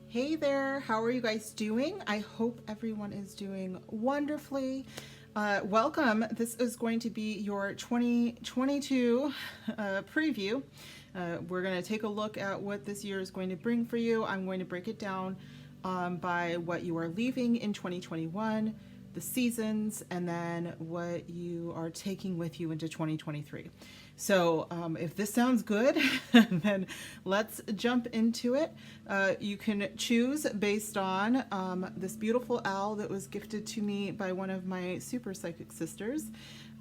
Hey there, how are you guys doing? I hope everyone is doing wonderfully. Welcome. This is going to be your 2022 preview. We're going to take a look at what this year is going to bring for you. I'm going to break it down by what you are leaving in 2021, the seasons, and then what you are taking with you into 2023. So if this sounds good, then let's jump into it. You can choose based on this beautiful owl that was gifted to me by one of my super psychic sisters.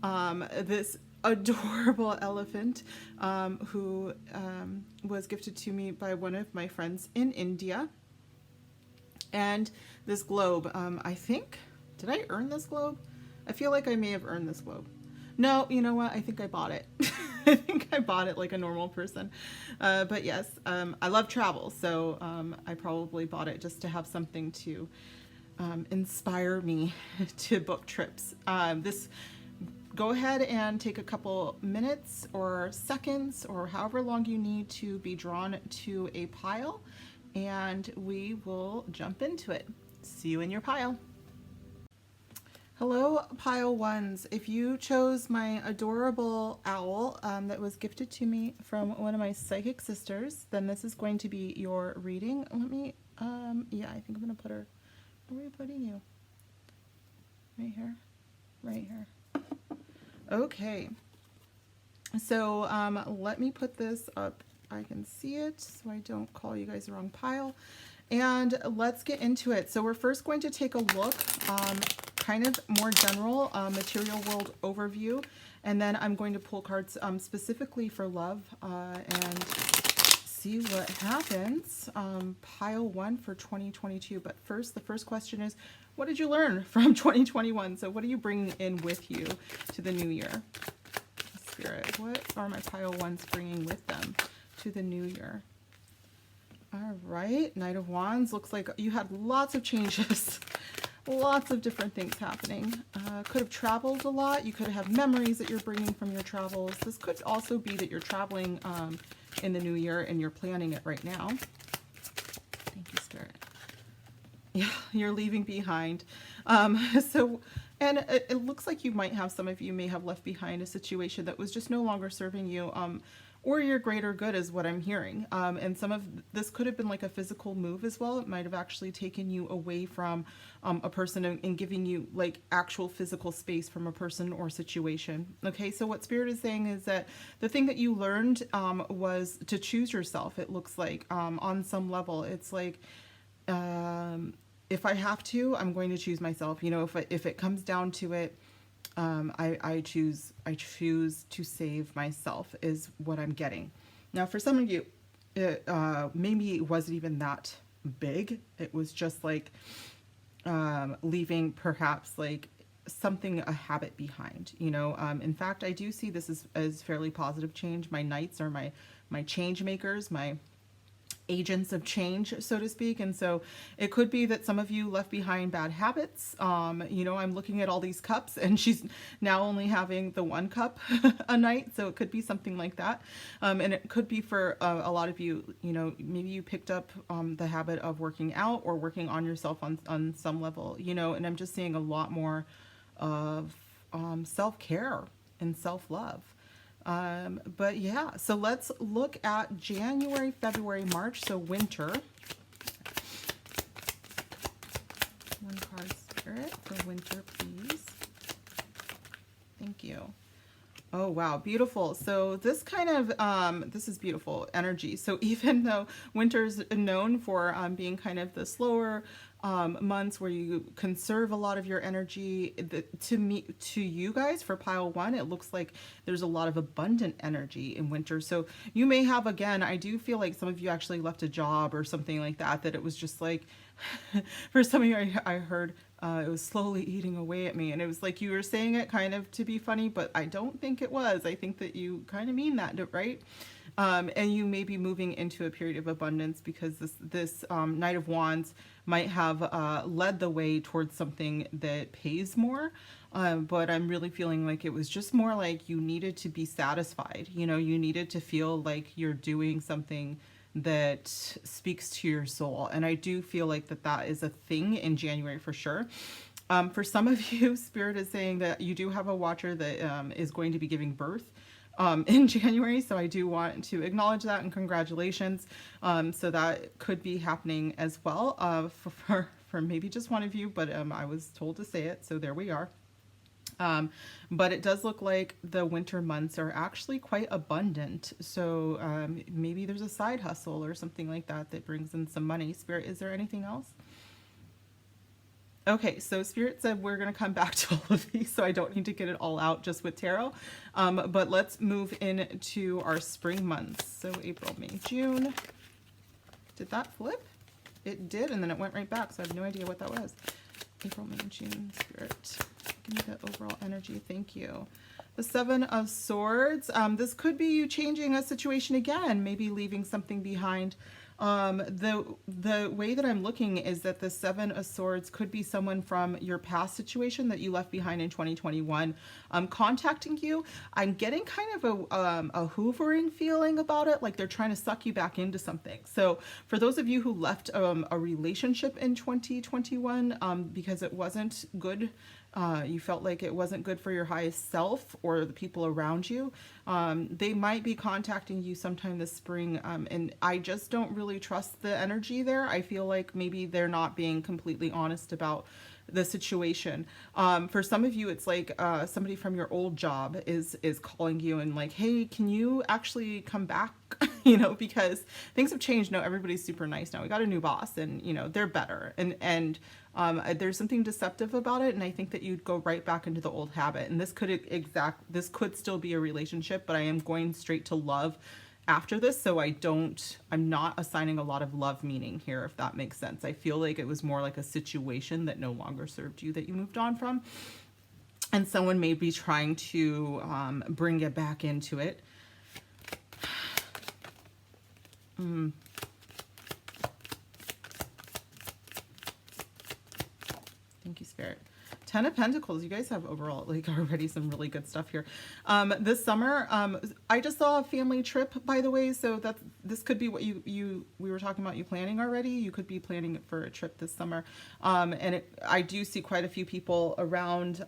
This adorable elephant who was gifted to me by one of my friends in India. And this globe, I think, did I earn this globe? I feel like I may have earned this globe. No, you know what? I think I bought it. I think I bought it like a normal person. But yes, I love travel, so I probably bought it just to have something to inspire me to book trips. Go ahead and take a couple minutes or seconds or however long you need to be drawn to a pile, and we will jump into it. See you in your pile. Hello, pile ones. If you chose my adorable owl that was gifted to me from one of my psychic sisters, then this is going to be your reading. Let me, yeah, I think I'm going to put her, where are we putting you? Right here? Right here. Okay. So let me put this up. I can see it so I don't call you guys the wrong pile. And let's get into it. So we're first going to take a look, kind of more general material world overview, and then I'm going to pull cards specifically for love and see what happens. Pile one for 2022. But first, the first question is, what did you learn from 2021? So what are you bringing in with you to the new year? Spirit, what are my pile ones bringing with them to the new year? All right, Knight of Wands. Looks like you had lots of changes. Lots of different things happening. Could have traveled a lot. You could have memories that you're bringing from your travels. This could also be that you're traveling in the new year and you're planning it right now. Thank you, Spirit. Yeah, you're leaving behind. And it looks like you might have, some of you may have left behind a situation that was just no longer serving you. Or your greater good is what I'm hearing. And some of this could have been like a physical move as well. It might have actually taken you away from a person and giving you like actual physical space from a person or situation. Okay, so what Spirit is saying is that the thing that you learned was to choose yourself, it looks like, on some level. It's like, if I have to, I'm going to choose myself. You know, if it comes down to it, I choose to save myself is what I'm getting. Now, for some of you, maybe it wasn't even that big. It was just like leaving perhaps like something, a habit behind, you know. In fact, I do see this as fairly positive change. My knights are my change makers, my agents of change, so to speak. And so it could be that some of you left behind bad habits. You know, I'm looking at all these cups and she's now only having the one cup a night. So it could be something like that. And it could be for a lot of you, you know, maybe you picked up the habit of working out or working on yourself on some level, you know, and I'm just seeing a lot more of self-care and self-love. But yeah, so let's look at January, February, March, so winter. One card, Spirit, for winter, please. Thank you. Oh, wow, beautiful. So this kind of, this is beautiful energy. So even though winter's known for being kind of the slower months where you conserve a lot of your energy, to you guys for pile one, it looks like there's a lot of abundant energy in winter. So you may have, again, I do feel like some of you actually left a job or something like that, that it was just like, for some of you, I heard it was slowly eating away at me. And it was like you were saying it kind of to be funny, but I don't think it was. I think that you kind of mean that, right? And you may be moving into a period of abundance because this Knight of Wands might have led the way towards something that pays more. But I'm really feeling like it was just more like you needed to be satisfied. You know, you needed to feel like you're doing something that speaks to your soul. And I do feel like that is a thing in January for sure. For some of you, Spirit is saying that you do have a watcher that is going to be giving birth in January. So I do want to acknowledge that and congratulations. So that could be happening as well for maybe just one of you, but I was told to say it. So there we are. But it does look like the winter months are actually quite abundant. So maybe there's a side hustle or something like that that brings in some money. Spirit, is there anything else? Okay, so Spirit said we're going to come back to all of these, so I don't need to get it all out just with tarot. But let's move into our spring months. So April, May, June. Did that flip? It did, and then it went right back, so I have no idea what that was. April, May, June, Spirit. Give me the overall energy. Thank you. The Seven of Swords. This could be you changing a situation again, maybe leaving something behind. The way that I'm looking is that the Seven of Swords could be someone from your past situation that you left behind in 2021 contacting you. I'm getting kind of a hoovering feeling about it, like they're trying to suck you back into something. So for those of you who left a relationship in 2021 because it wasn't good, you felt like it wasn't good for your highest self or the people around you, they might be contacting you sometime this spring, and I just don't really trust the energy there. I feel like maybe they're not being completely honest about the situation. For some of you, it's like somebody from your old job is calling you and like, hey, can you actually come back? You know, because things have changed. No, everybody's super nice now. We got a new boss, and you know they're better, and there's something deceptive about it, and I think that you'd go right back into the old habit. And this could still be a relationship, but I am going straight to love after this, so I'm not assigning a lot of love meaning here, if that makes sense. I feel like it was more like a situation that no longer served you, that you moved on from, and someone may be trying to bring you back into it. Thank you, Spirit. Ten of Pentacles. You guys have overall like already some really good stuff here. This summer, I just saw a family trip, by the way. So this could be what we were talking about, you planning already. You could be planning for a trip this summer. I do see quite a few people around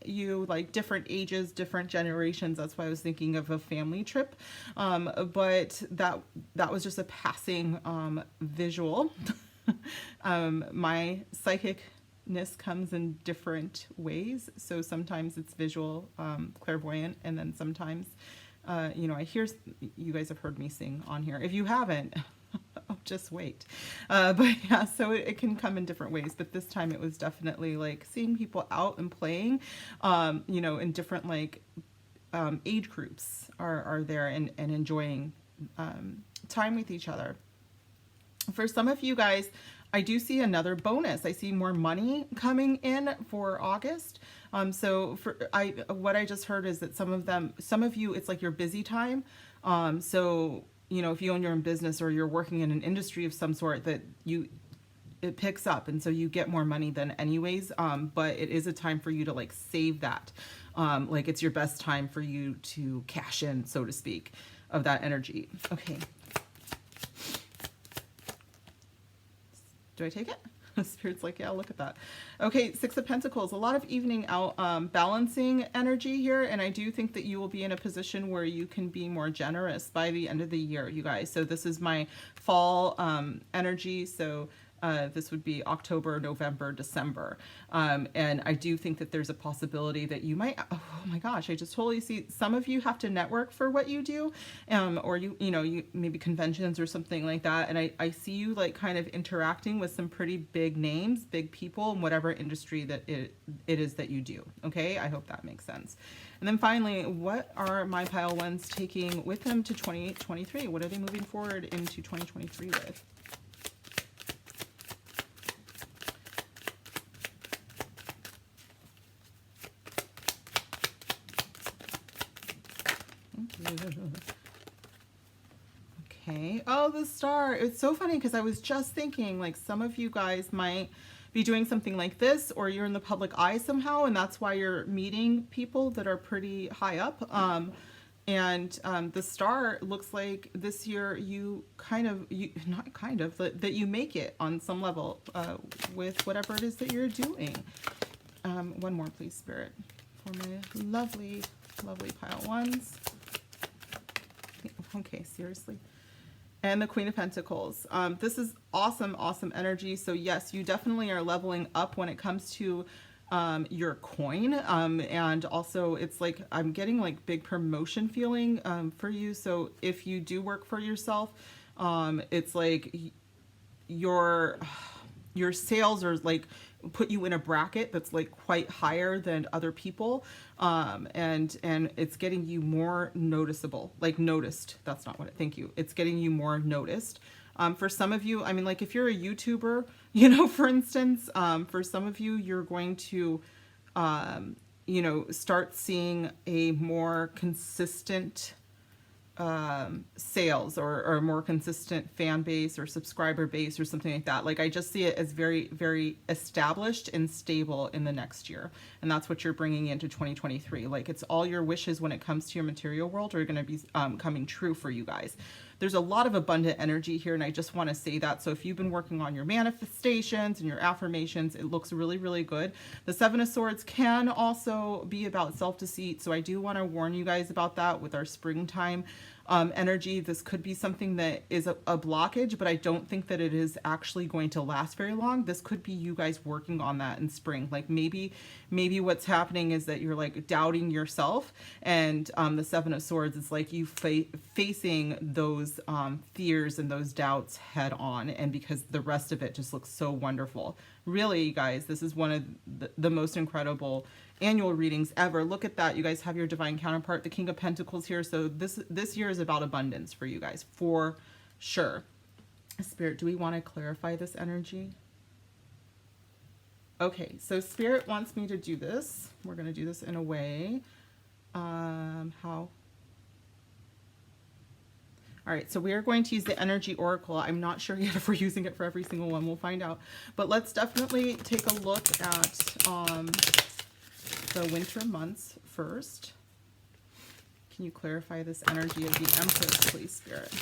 you, like different ages, different generations. That's why I was thinking of a family trip. But that was just a passing visual. My psychicness comes in different ways. So sometimes it's visual, clairvoyant, and then sometimes, you know, I hear, you guys have heard me sing on here. If you haven't, oh, just wait. But yeah, so it can come in different ways. But this time it was definitely like seeing people out and playing, you know, in different like age groups are there and enjoying time with each other. For some of you guys, I do see another bonus. I see more money coming in for August. So what I just heard is that some of you, it's like your busy time. So, you know, if you own your own business or you're working in an industry of some sort, that it picks up, and so you get more money than anyways. But it is a time for you to like save that. Like it's your best time for you to cash in, so to speak, of that energy. Okay. Do I take it? Spirit's like, yeah, look at that. Okay, Six of Pentacles, a lot of evening out balancing energy here, and I do think that you will be in a position where you can be more generous by the end of the year, you guys. So this is my fall energy, so this would be October, November, December. And I do think that there's a possibility that you might, oh my gosh, I just totally see some of you have to network for what you do, or you know, you maybe conventions or something like that. And I see you like kind of interacting with some pretty big names, big people in whatever industry that it is that you do. Okay, I hope that makes sense. And then finally, what are my pile ones taking with them to 2023? What are they moving forward into 2023 with? Okay. Oh, the star. It's so funny because I was just thinking like some of you guys might be doing something like this, or you're in the public eye somehow, and that's why you're meeting people that are pretty high up. The star looks like this year you kind of, you not kind of, that you make it on some level with whatever it is that you're doing. One more, please, Spirit, for my lovely, lovely pile ones. Okay, seriously. And the Queen of Pentacles. This is awesome, awesome energy. So yes, you definitely are leveling up when it comes to your coin. And also it's like, I'm getting like big promotion feeling for you. So if you do work for yourself, it's like your sales are like put you in a bracket that's like quite higher than other people, and it's getting you more noticeable, like noticed. That's not what thank you. It's getting you more noticed. For some of you, I mean, like if you're a YouTuber, you know, for instance, for some of you, you're going to, you know, start seeing a more consistent sales or a more consistent fan base or subscriber base or something like that. Like I just see it as very, very established and stable in the next year. And that's what you're bringing into 2023. Like it's all your wishes when it comes to your material world are going to be coming true for you guys. There's a lot of abundant energy here, and I just want to say that. So if you've been working on your manifestations and your affirmations, it looks really, really good. The Seven of Swords can also be about self-deceit, so I do want to warn you guys about that with our springtime energy. This could be something that is a blockage, but I don't think that it is actually going to last very long. This could be you guys working on that in spring. Like maybe what's happening is that you're like doubting yourself, and the Seven of Swords is like you facing those fears and those doubts head on, and because the rest of it just looks so wonderful. Really, you guys, this is one of the most incredible annual readings ever. Look at that. You guys have your divine counterpart, the King of Pentacles here. So this year is about abundance for you guys, for sure. Spirit, do we want to clarify this energy? Okay, so Spirit wants me to do this. We're going to do this in a way. How? All right, so we are going to use the Energy Oracle. I'm not sure yet if we're using it for every single one. We'll find out. But let's definitely take a look at the winter months first. Can you clarify this energy of the Empress, please, Spirit?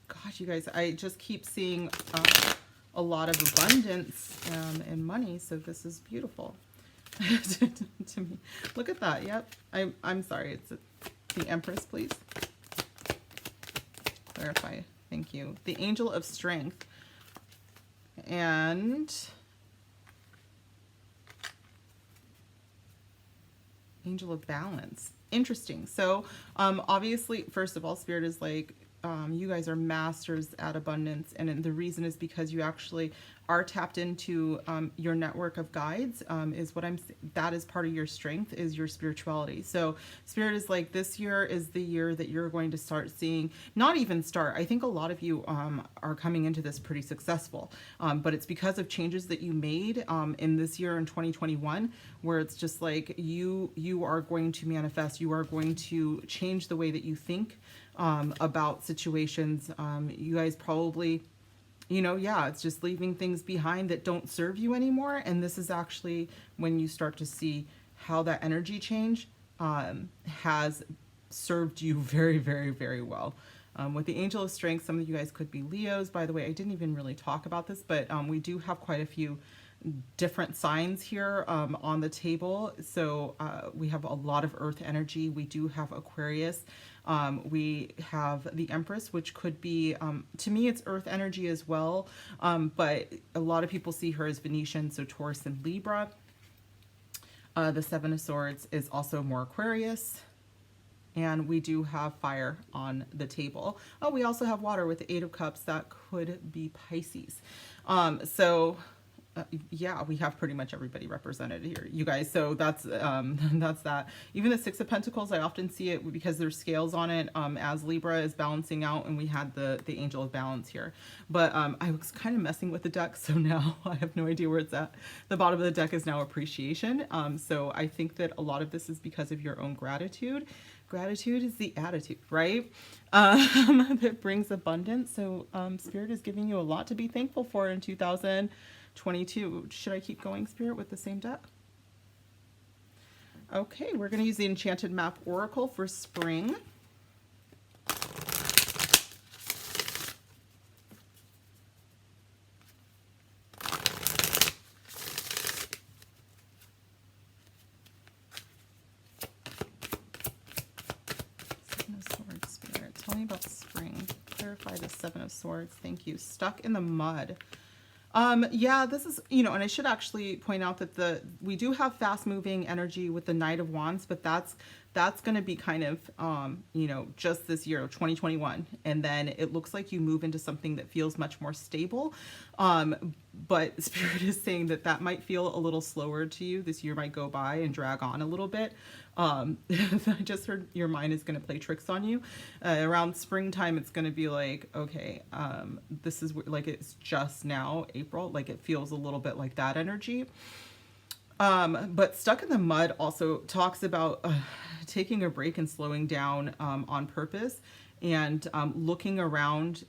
Gosh, you guys, I just keep seeing a lot of abundance and money, so this is beautiful to me. Look at that. Yep. I'm sorry. It's the Empress, please. Clarify. Thank you. The Angel of Strength and Angel of Balance. Interesting. So obviously, first of all, Spirit is like, you guys are masters at abundance, and the reason is because you actually are tapped into your network of guides. Is what that is part of your strength, is your spirituality. So Spirit is like, this year is the year that you're going to start seeing, not even start, I think a lot of you are coming into this pretty successful, but it's because of changes that you made in this year in 2021, where it's just like you are going to manifest, you are going to change the way that you think about situations. You guys probably, you know, yeah, it's just leaving things behind that don't serve you anymore. And this is actually when you start to see how that energy change has served you very, very, very well. With the Angel of Strength, some of you guys could be Leos. By the way, I didn't even really talk about this, but we do have quite a few different signs here on the table. So we have a lot of earth energy. We do have Aquarius. We have the Empress, which could be, to me, it's earth energy as well. But a lot of people see her as Venetian, so Taurus and Libra. The Seven of Swords is also more Aquarius. And we do have fire on the table. Oh, we also have water with the Eight of Cups. That could be Pisces. Yeah, we have pretty much everybody represented here, you guys. So that's that. Even the Six of Pentacles, I often see it because there's scales on it as Libra is balancing out, and we had the Angel of Balance here. But I was kind of messing with the deck, so now I have no idea where it's at. The bottom of the deck is now Appreciation. So I think that a lot of this is because of your own gratitude. Gratitude is the attitude, right? That brings abundance. So Spirit is giving you a lot to be thankful for in 2022. Should I keep going, Spirit, with the same deck? Okay, we're going to use the Enchanted Map Oracle for spring. Seven of Swords, Spirit. Tell me about spring. Clarify the Seven of Swords. Thank you. Stuck in the mud. Yeah, this is, and I should actually point out that we do have fast moving energy with the Knight of Wands, but that's going to be kind of, just this year, 2021. And then it looks like you move into something that feels much more stable. But Spirit is saying that might feel a little slower to you. This year might go by and drag on a little bit. I just heard your mind is going to play tricks on you. Around springtime, it's going to be like, okay, this is like, it's just now April. Like it feels a little bit like that energy. But Stuck in the Mud also talks about taking a break and slowing down on purpose, and looking around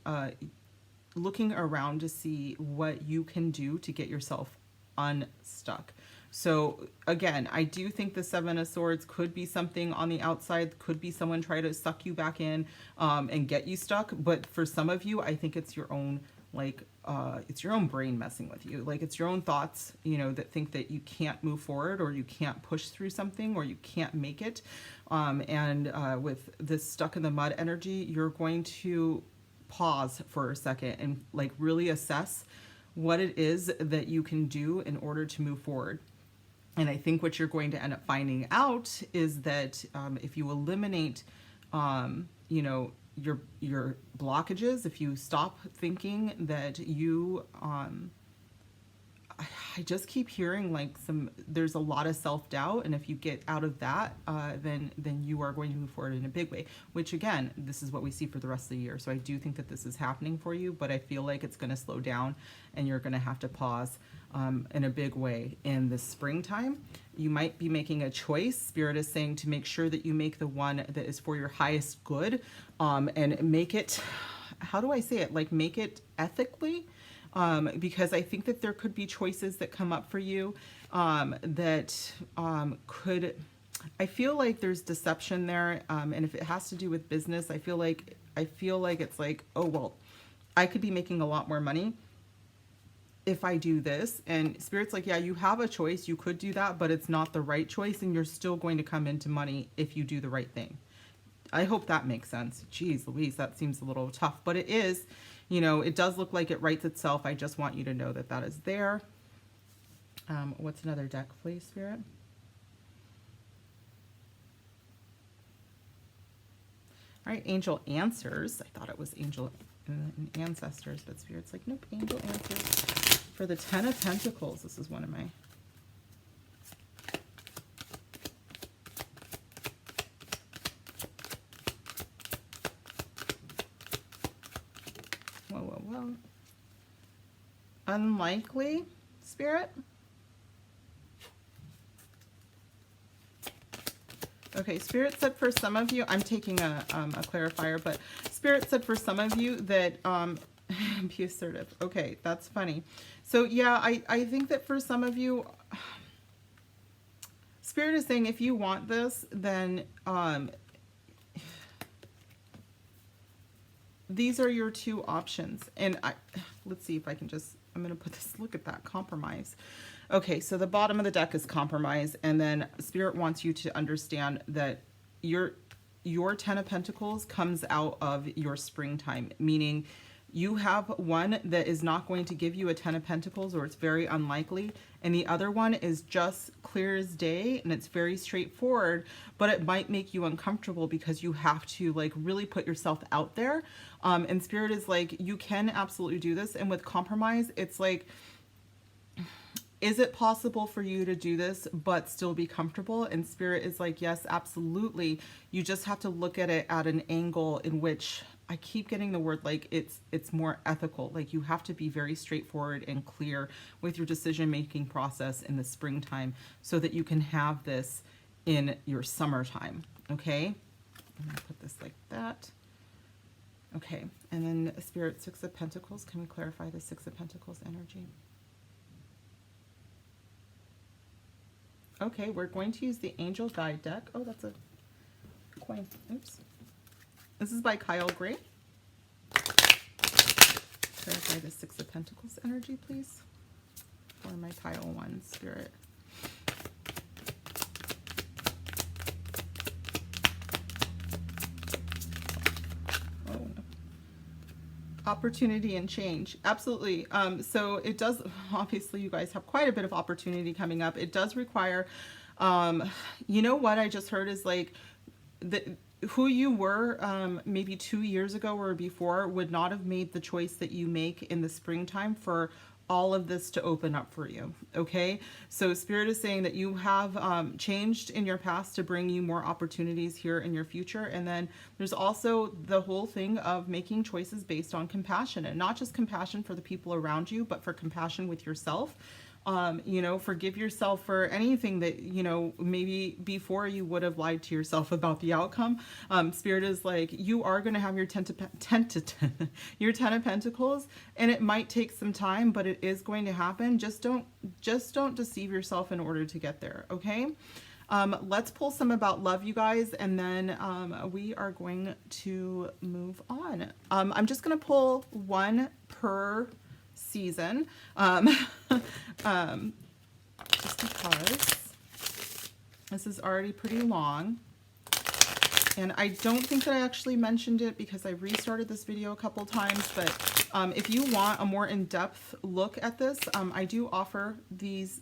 to see what you can do to get yourself unstuck. So again, I do think the Seven of Swords could be something on the outside, could be someone try to suck you back in and get you stuck. But for some of you, I think it's your own, it's your own brain messing with you. Like it's your own thoughts, that think that you can't move forward, or you can't push through something, or you can't make it. With this Stuck in the Mud energy, you're going to pause for a second and really assess what it is that you can do in order to move forward. And I think what you're going to end up finding out is that if you eliminate, your blockages, if you stop thinking that you, I just keep hearing there's a lot of self-doubt, and if you get out of that, then you are going to move forward in a big way, which again, this is what we see for the rest of the year. So I do think that this is happening for you, but I feel like it's going to slow down and you're going to have to pause in a big way in the springtime. You might be making a choice. Spirit is saying to make sure that you make the one that is for your highest good, and make it, how do I say it? Make it ethically. Because I think that there could be choices that come up for you that could, I feel like there's deception there, and if it has to do with business, I feel like it's like, oh well, I could be making a lot more money if I do this. And Spirit's like, yeah, you have a choice, you could do that, but it's not the right choice, and you're still going to come into money if you do the right thing. I hope that makes sense. Jeez Louise, that seems a little tough, but it is. It does look like it writes itself. I just want you to know that that is there. What's another deck, please, Spirit? All right, Angel Answers. I thought it was Angel Ancestors, but Spirit's like, nope, Angel Answers. For the Ten of Pentacles, this is one of my... Whoa. Unlikely, Spirit? Okay, Spirit said for some of you, I'm taking a clarifier, but Spirit said for some of you that, be assertive. Okay, that's funny. So yeah, I think that for some of you, Spirit is saying if you want this, then these are your two options. And let's see if I can just, I'm going to put this, look at that, compromise. Okay, so the bottom of the deck is compromise, and then Spirit wants you to understand that your Ten of Pentacles comes out of your springtime, meaning you have one that is not going to give you a Ten of Pentacles, or it's very unlikely, and the other one is just clear as day, and it's very straightforward, but it might make you uncomfortable because you have to really put yourself out there. And Spirit is like, you can absolutely do this. And with compromise, it's like, is it possible for you to do this but still be comfortable? And Spirit is like, yes, absolutely. You just have to look at it at an angle in which, I keep getting the word it's more ethical. You have to be very straightforward and clear with your decision-making process in the springtime so that you can have this in your summertime, okay? I'm going to put this like that. Okay, and then Spirit, Six of Pentacles. Can we clarify the Six of Pentacles energy? Okay, we're going to use the Angel Guide deck. Oh, that's a coin. Oops. This is by Kyle Gray. Clarify the Six of Pentacles energy, please, for my pile 1 Spirit. Opportunity and change. Absolutely. So it does, obviously you guys have quite a bit of opportunity coming up. It does require, you know what I just heard is like, who you were maybe 2 years ago or before would not have made the choice that you make in the springtime for all of this to open up for you. Okay, so Spirit is saying that you have changed in your past to bring you more opportunities here in your future. And then there's also the whole thing of making choices based on compassion, and not just compassion for the people around you, but for compassion with yourself. You know, forgive yourself for anything that, you know, maybe before you would have lied to yourself about the outcome. Spirit is like, you are going to have your your 10 of Pentacles, and it might take some time, but it is going to happen. Just don't deceive yourself in order to get there. Okay. Let's pull some about love, you guys, and then we are going to move on. I'm just going to pull one per season, just because this is already pretty long, and I don't think that I actually mentioned it because I restarted this video a couple times, but if you want a more in-depth look at this, I do offer these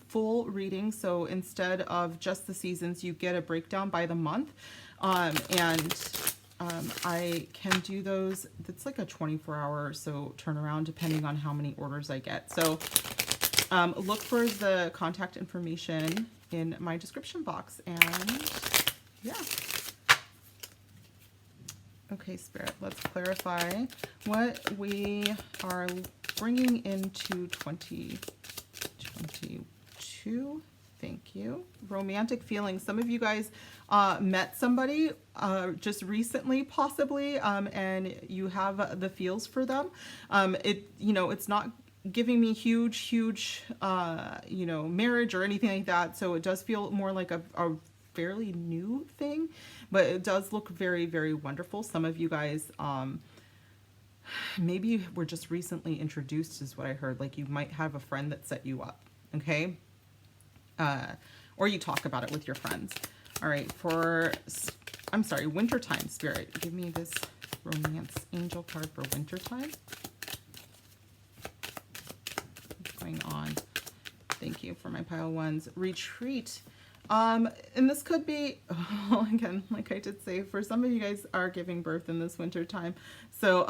full readings. So instead of just the seasons, you get a breakdown by the month, and I can do those. It's like a 24-hour or so turnaround depending on how many orders I get. So look for the contact information in my description box. And yeah. Okay, Spirit, let's clarify what we are bringing into 2022. Thank you. Romantic feelings. Some of you guys met somebody just recently, possibly, and you have the feels for them. You know, it's not giving me huge, you know, marriage or anything like that. So it does feel more like a fairly new thing, but it does look very, very wonderful. Some of you guys, maybe were just recently introduced, is what I heard. Like you might have a friend that set you up. Okay. Or you talk about it with your friends. All right, I'm sorry, wintertime, Spirit. Give me this romance angel card for wintertime. What's going on? Thank you for my pile 1s. Retreat. And this could be, again, like I did say, for some of you guys are giving birth in this winter time. So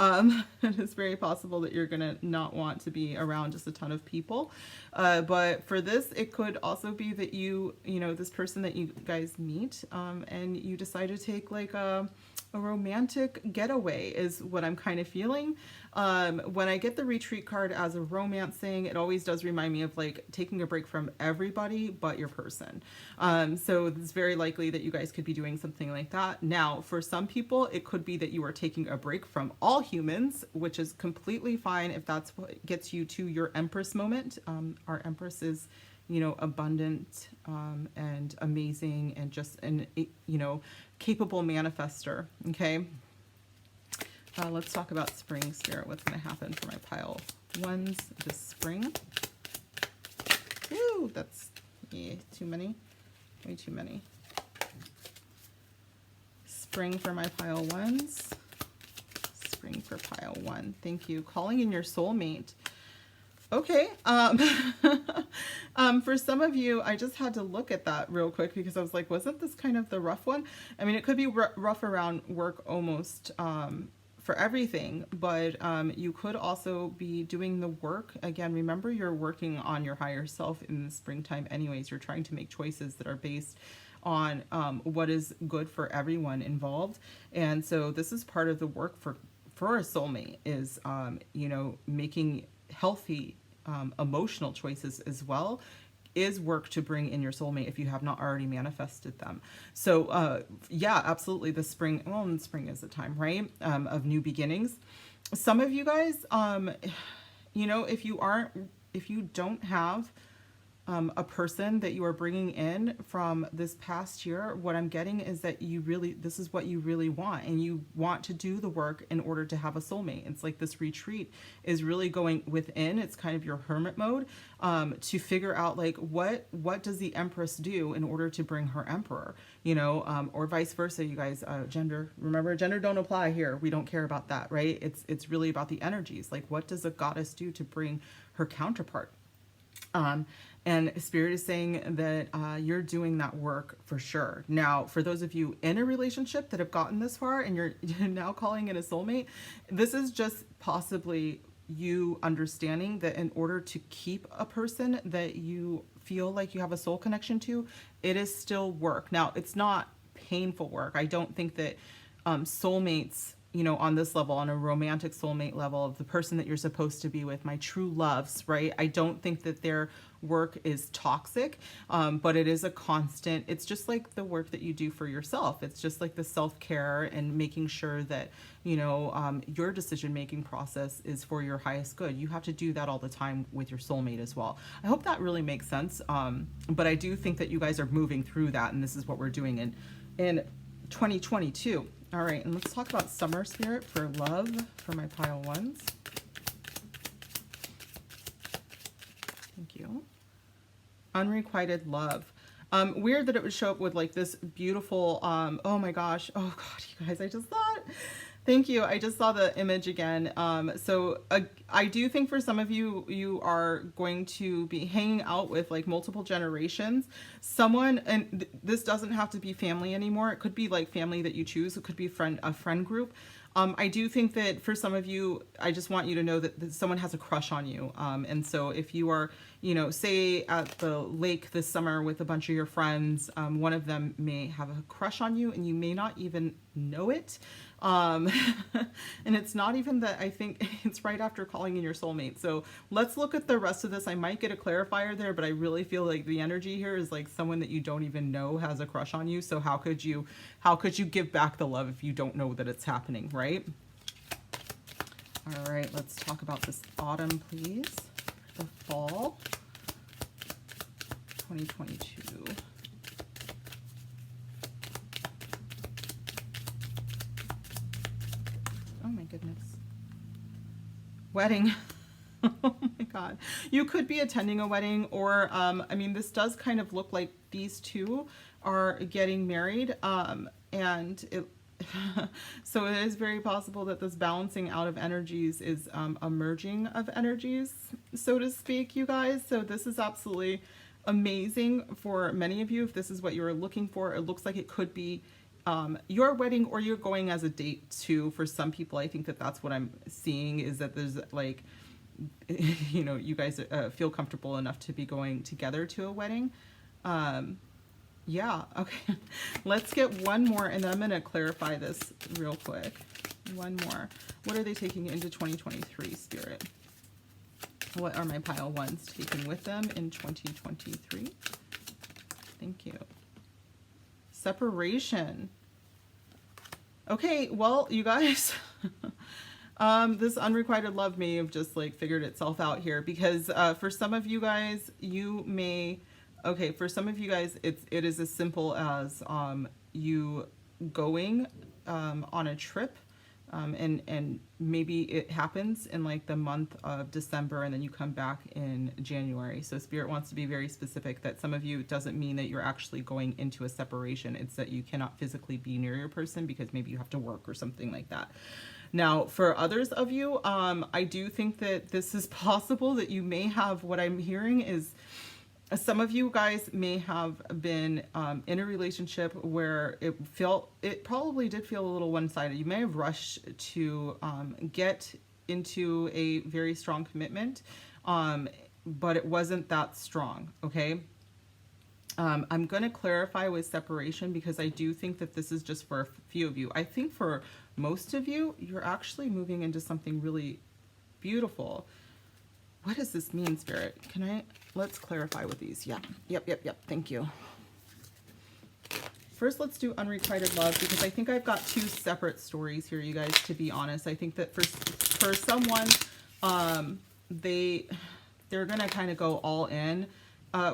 it is very possible that you're going to not want to be around just a ton of people. But for this, it could also be that you know, this person that you guys meet, and you decide to take like a romantic getaway is what I'm kind of feeling. When I get the retreat card as a romance thing, it always does remind me of like taking a break from everybody but your person. So it's very likely that you guys could be doing something like that. Now, for some people, it could be that you are taking a break from all humans, which is completely fine if that's what gets you to your Empress moment. Our Empress is, you know, abundant and amazing and just an, you know, capable manifester. Okay. Let's talk about spring, Spirit. What's going to happen for my pile 1s this spring? Ooh, that's too many. Way too many. Spring for my pile 1s. Spring for pile 1. Thank you. Calling in your soulmate. Okay. For some of you, I just had to look at that real quick because I was like, wasn't this kind of the rough one? I mean, it could be rough around work almost for everything, but you could also be doing the work. Again, remember, you're working on your higher self in the springtime anyways. You're trying to make choices that are based on what is good for everyone involved. And so this is part of the work for a soulmate is, you know, making healthy emotional choices as well, is work to bring in your soulmate if you have not already manifested them. So yeah, absolutely, the spring, well, and spring is the time, right, of new beginnings. Some of you guys, you know, if you don't have a person that you are bringing in from this past year, what I'm getting is that this is what you really want, and you want to do the work in order to have a soulmate. It's like this retreat is really going within. It's kind of your hermit mode, to figure out like what does the Empress do in order to bring her Emperor, you know, or vice versa. You guys, remember, gender don't apply here. We don't care about that, right? It's really about the energies. Like, what does a goddess do to bring her counterpart? And Spirit is saying that you're doing that work for sure. Now, for those of you in a relationship that have gotten this far and you're now calling it a soulmate, this is just possibly you understanding that in order to keep a person that you feel like you have a soul connection to, it is still work. Now, it's not painful work. I don't think that soulmates, you know, on this level, on a romantic soulmate level of the person that you're supposed to be with, my true loves, right? I don't think that their work is toxic, but it is a constant. It's just like the work that you do for yourself. It's just like the self-care and making sure that, you know, your decision-making process is for your highest good. You have to do that all the time with your soulmate as well. I hope that really makes sense. But I do think that you guys are moving through that, and this is what we're doing in 2022. All right, and let's talk about summer spirit for love for my pile ones. Thank you. Unrequited love. Weird that it would show up with like this beautiful, oh my gosh. Oh God, you guys, I just saw it. Thank you. I just saw the image again. So I do think for some of you, you are going to be hanging out with like multiple generations. Someone, and this doesn't have to be family anymore. It could be like family that you choose. It could be a friend group. I do think that for some of you, I just want you to know that someone has a crush on you. And so if you are, you know, say at the lake this summer with a bunch of your friends, one of them may have a crush on you and you may not even know it. And it's not even that. I think it's right after calling in your soulmate. So let's look at the rest of this. I might get a clarifier there, but I really feel like the energy here is like someone that you don't even know has a crush on you. So how could you give back the love if you don't know that it's happening, right? All right, let's talk about this autumn, please. The fall 2022. Oh my goodness. Wedding. Oh my God. You could be attending a wedding, or I mean, this does kind of look like these two are getting married, and it so it is very possible that this balancing out of energies is a merging of energies, so to speak, you guys. So this is absolutely amazing for many of you. If this is what you're looking for, it looks like it could be your wedding, or you're going as a date too. For some people, I think that that's what I'm seeing, is that there's like, you know, you guys feel comfortable enough to be going together to a wedding. Yeah, okay. Let's get one more, and then I'm going to clarify this real quick. One more. What are they taking into 2023, Spirit? What are my pile ones taking with them in 2023? Thank you. Separation. Okay, well, you guys, this unrequited love may have just like figured itself out here, because for some of you guys, you may, okay, for some of you guys, it is as simple as you going on a trip, and maybe it happens in like the month of December, and then you come back in January. So Spirit wants to be very specific that some of you, it doesn't mean that you're actually going into a separation. It's that you cannot physically be near your person because maybe you have to work or something like that. Now, for others of you, I do think that this is possible, that you may have, what I'm hearing is, some of you guys may have been in a relationship where it probably did feel a little one-sided. You may have rushed to get into a very strong commitment, but it wasn't that strong, okay? I'm going to clarify with separation, because I do think that this is just for a few of you. I think for most of you, you're actually moving into something really beautiful. what does this mean, Spirit? Let's clarify with these. Yeah. Yep. Thank you. First, let's do unrequited love, because I think I've got two separate stories here, you guys, to be honest. I think that for someone, they're going to kind of go all in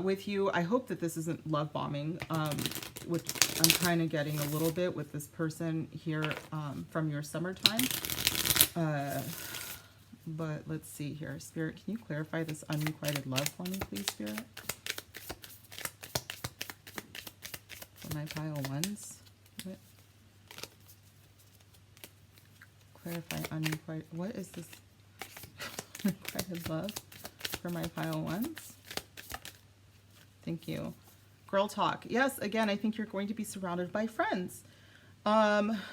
with you. I hope that this isn't love bombing, which I'm kind of getting a little bit with this person here from your summertime. But let's see here. Spirit, can you clarify this unrequited love for me, please, Spirit? For my pile ones. What? Clarify unrequited. What is this? Unrequited love for my pile ones. Thank you. Girl talk. Yes, again, I think you're going to be surrounded by friends.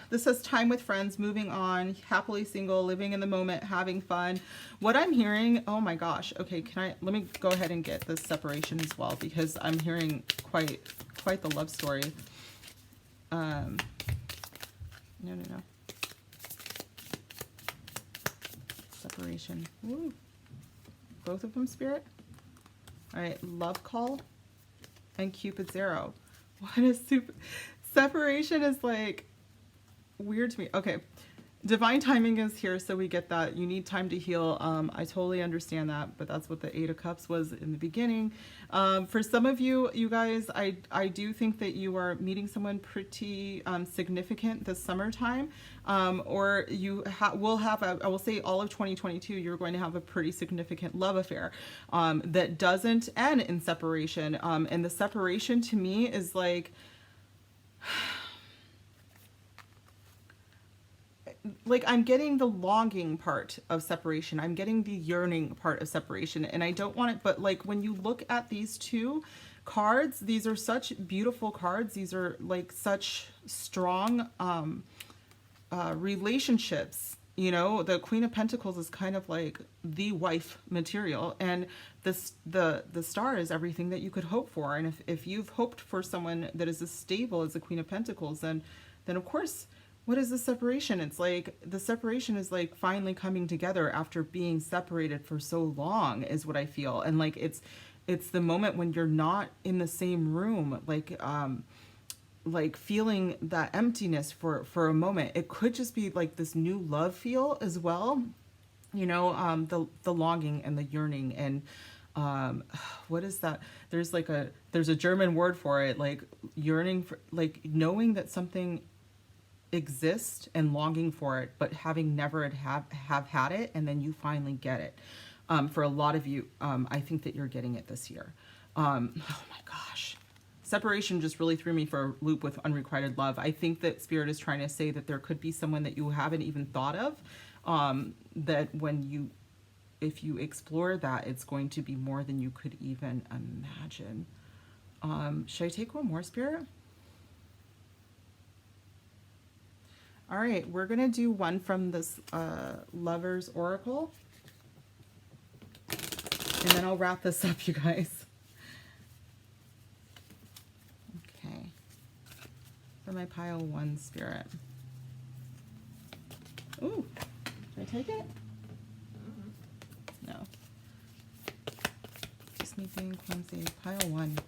This says time with friends, moving on, happily single, living in the moment, having fun. What I'm hearing, oh my gosh. Okay, let me go ahead and get this separation as well, because I'm hearing quite the love story. No. Separation. Woo. Both of them, Spirit. All right, love call and Cupid's arrow. What is separation is like weird to me. Okay, divine timing is here, so we get that. You need time to heal. I totally understand that, but that's what the Eight of Cups was in the beginning. For some of you guys, I do think that you are meeting someone pretty significant this summertime, or you will have, I will say all of 2022, you're going to have a pretty significant love affair that doesn't end in separation. And the separation to me is like I'm getting the longing part of separation. I'm getting the yearning part of separation, and I don't want it, but like when you look at these two cards, these are such beautiful cards. These are like such strong relationships. You know, the Queen of Pentacles is kind of like the wife material, and the star is everything that you could hope for. And if you've hoped for someone that is as stable as the Queen of Pentacles, then of course, what is the separation? It's like the separation is like finally coming together after being separated for so long, is what I feel. And like it's the moment when you're not in the same room, like feeling that emptiness for a moment. It could just be like this new love feel as well, you know, the longing and the yearning. And what is that? There's a German word for it, like yearning for, like knowing that something exists and longing for it, but having never have had it, and then you finally get it. For a lot of you, I think that you're getting it this year. Oh my gosh. Separation just really threw me for a loop with unrequited love. I think that Spirit is trying to say that there could be someone that you haven't even thought of, that if you explore that, it's going to be more than you could even imagine. Should I take one more, Spirit? All right, we're going to do one from this Lover's Oracle. And then I'll wrap this up, you guys. Okay. For my pile one, Spirit. Ooh, should I take it? No. Just me being clumsy. Pile one.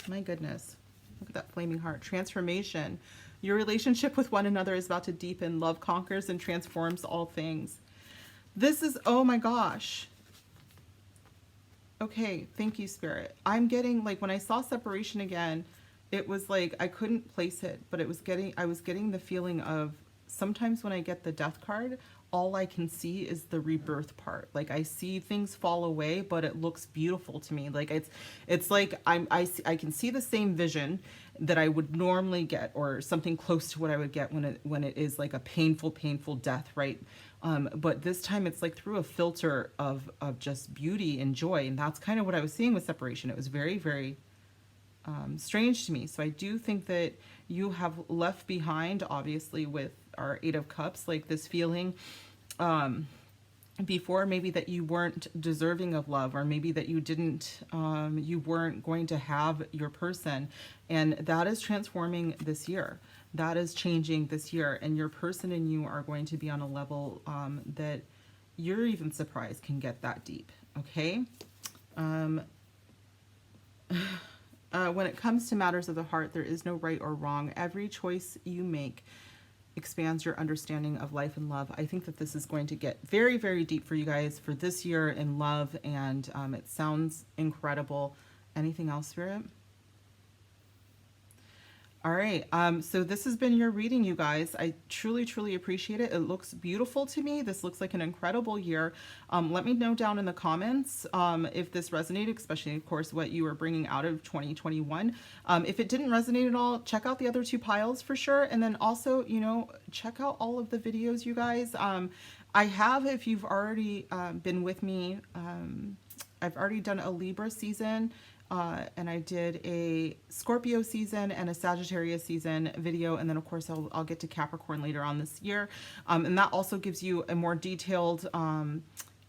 My goodness. Look at that flaming heart. Transformation. Your relationship with one another is about to deepen. Love conquers and transforms all things. This is, oh my gosh. Okay, thank you, Spirit. I'm getting, like, when I saw separation again, it was like I couldn't place it, but I was getting the feeling of, sometimes when I get the death card, all I can see is the rebirth part. Like I see things fall away, but it looks beautiful to me. Like it's like I can see the same vision that I would normally get, or something close to what I would get when it is like a painful death, right? But this time it's like through a filter of just beauty and joy, and that's kind of what I was seeing with separation. It was very, very strange to me. So I do think that you have left behind, obviously, with our Eight of Cups, like this feeling before, maybe that you weren't deserving of love, or maybe that you weren't going to have your person, and that is transforming this year. That is changing this year, and your person and you are going to be on a level that you're even surprised can get that deep. Okay. When it comes to matters of the heart, there is no right or wrong. Every choice you make expands your understanding of life and love. I think that this is going to get very, very deep for you guys for this year in love, and it sounds incredible. Anything else, Spirit? All right, so this has been your reading, you guys. I truly, truly appreciate it. It looks beautiful to me. This looks like an incredible year. Let me know down in the comments if this resonated, especially, of course, what you were bringing out of 2021. If it didn't resonate at all, check out the other two piles for sure. And then also, you know, check out all of the videos, you guys. I have, if you've already been with me, I've already done a Libra season. And I did a Scorpio season and a Sagittarius season video. And then of course I'll get to Capricorn later on this year. And that also gives you a more detailed,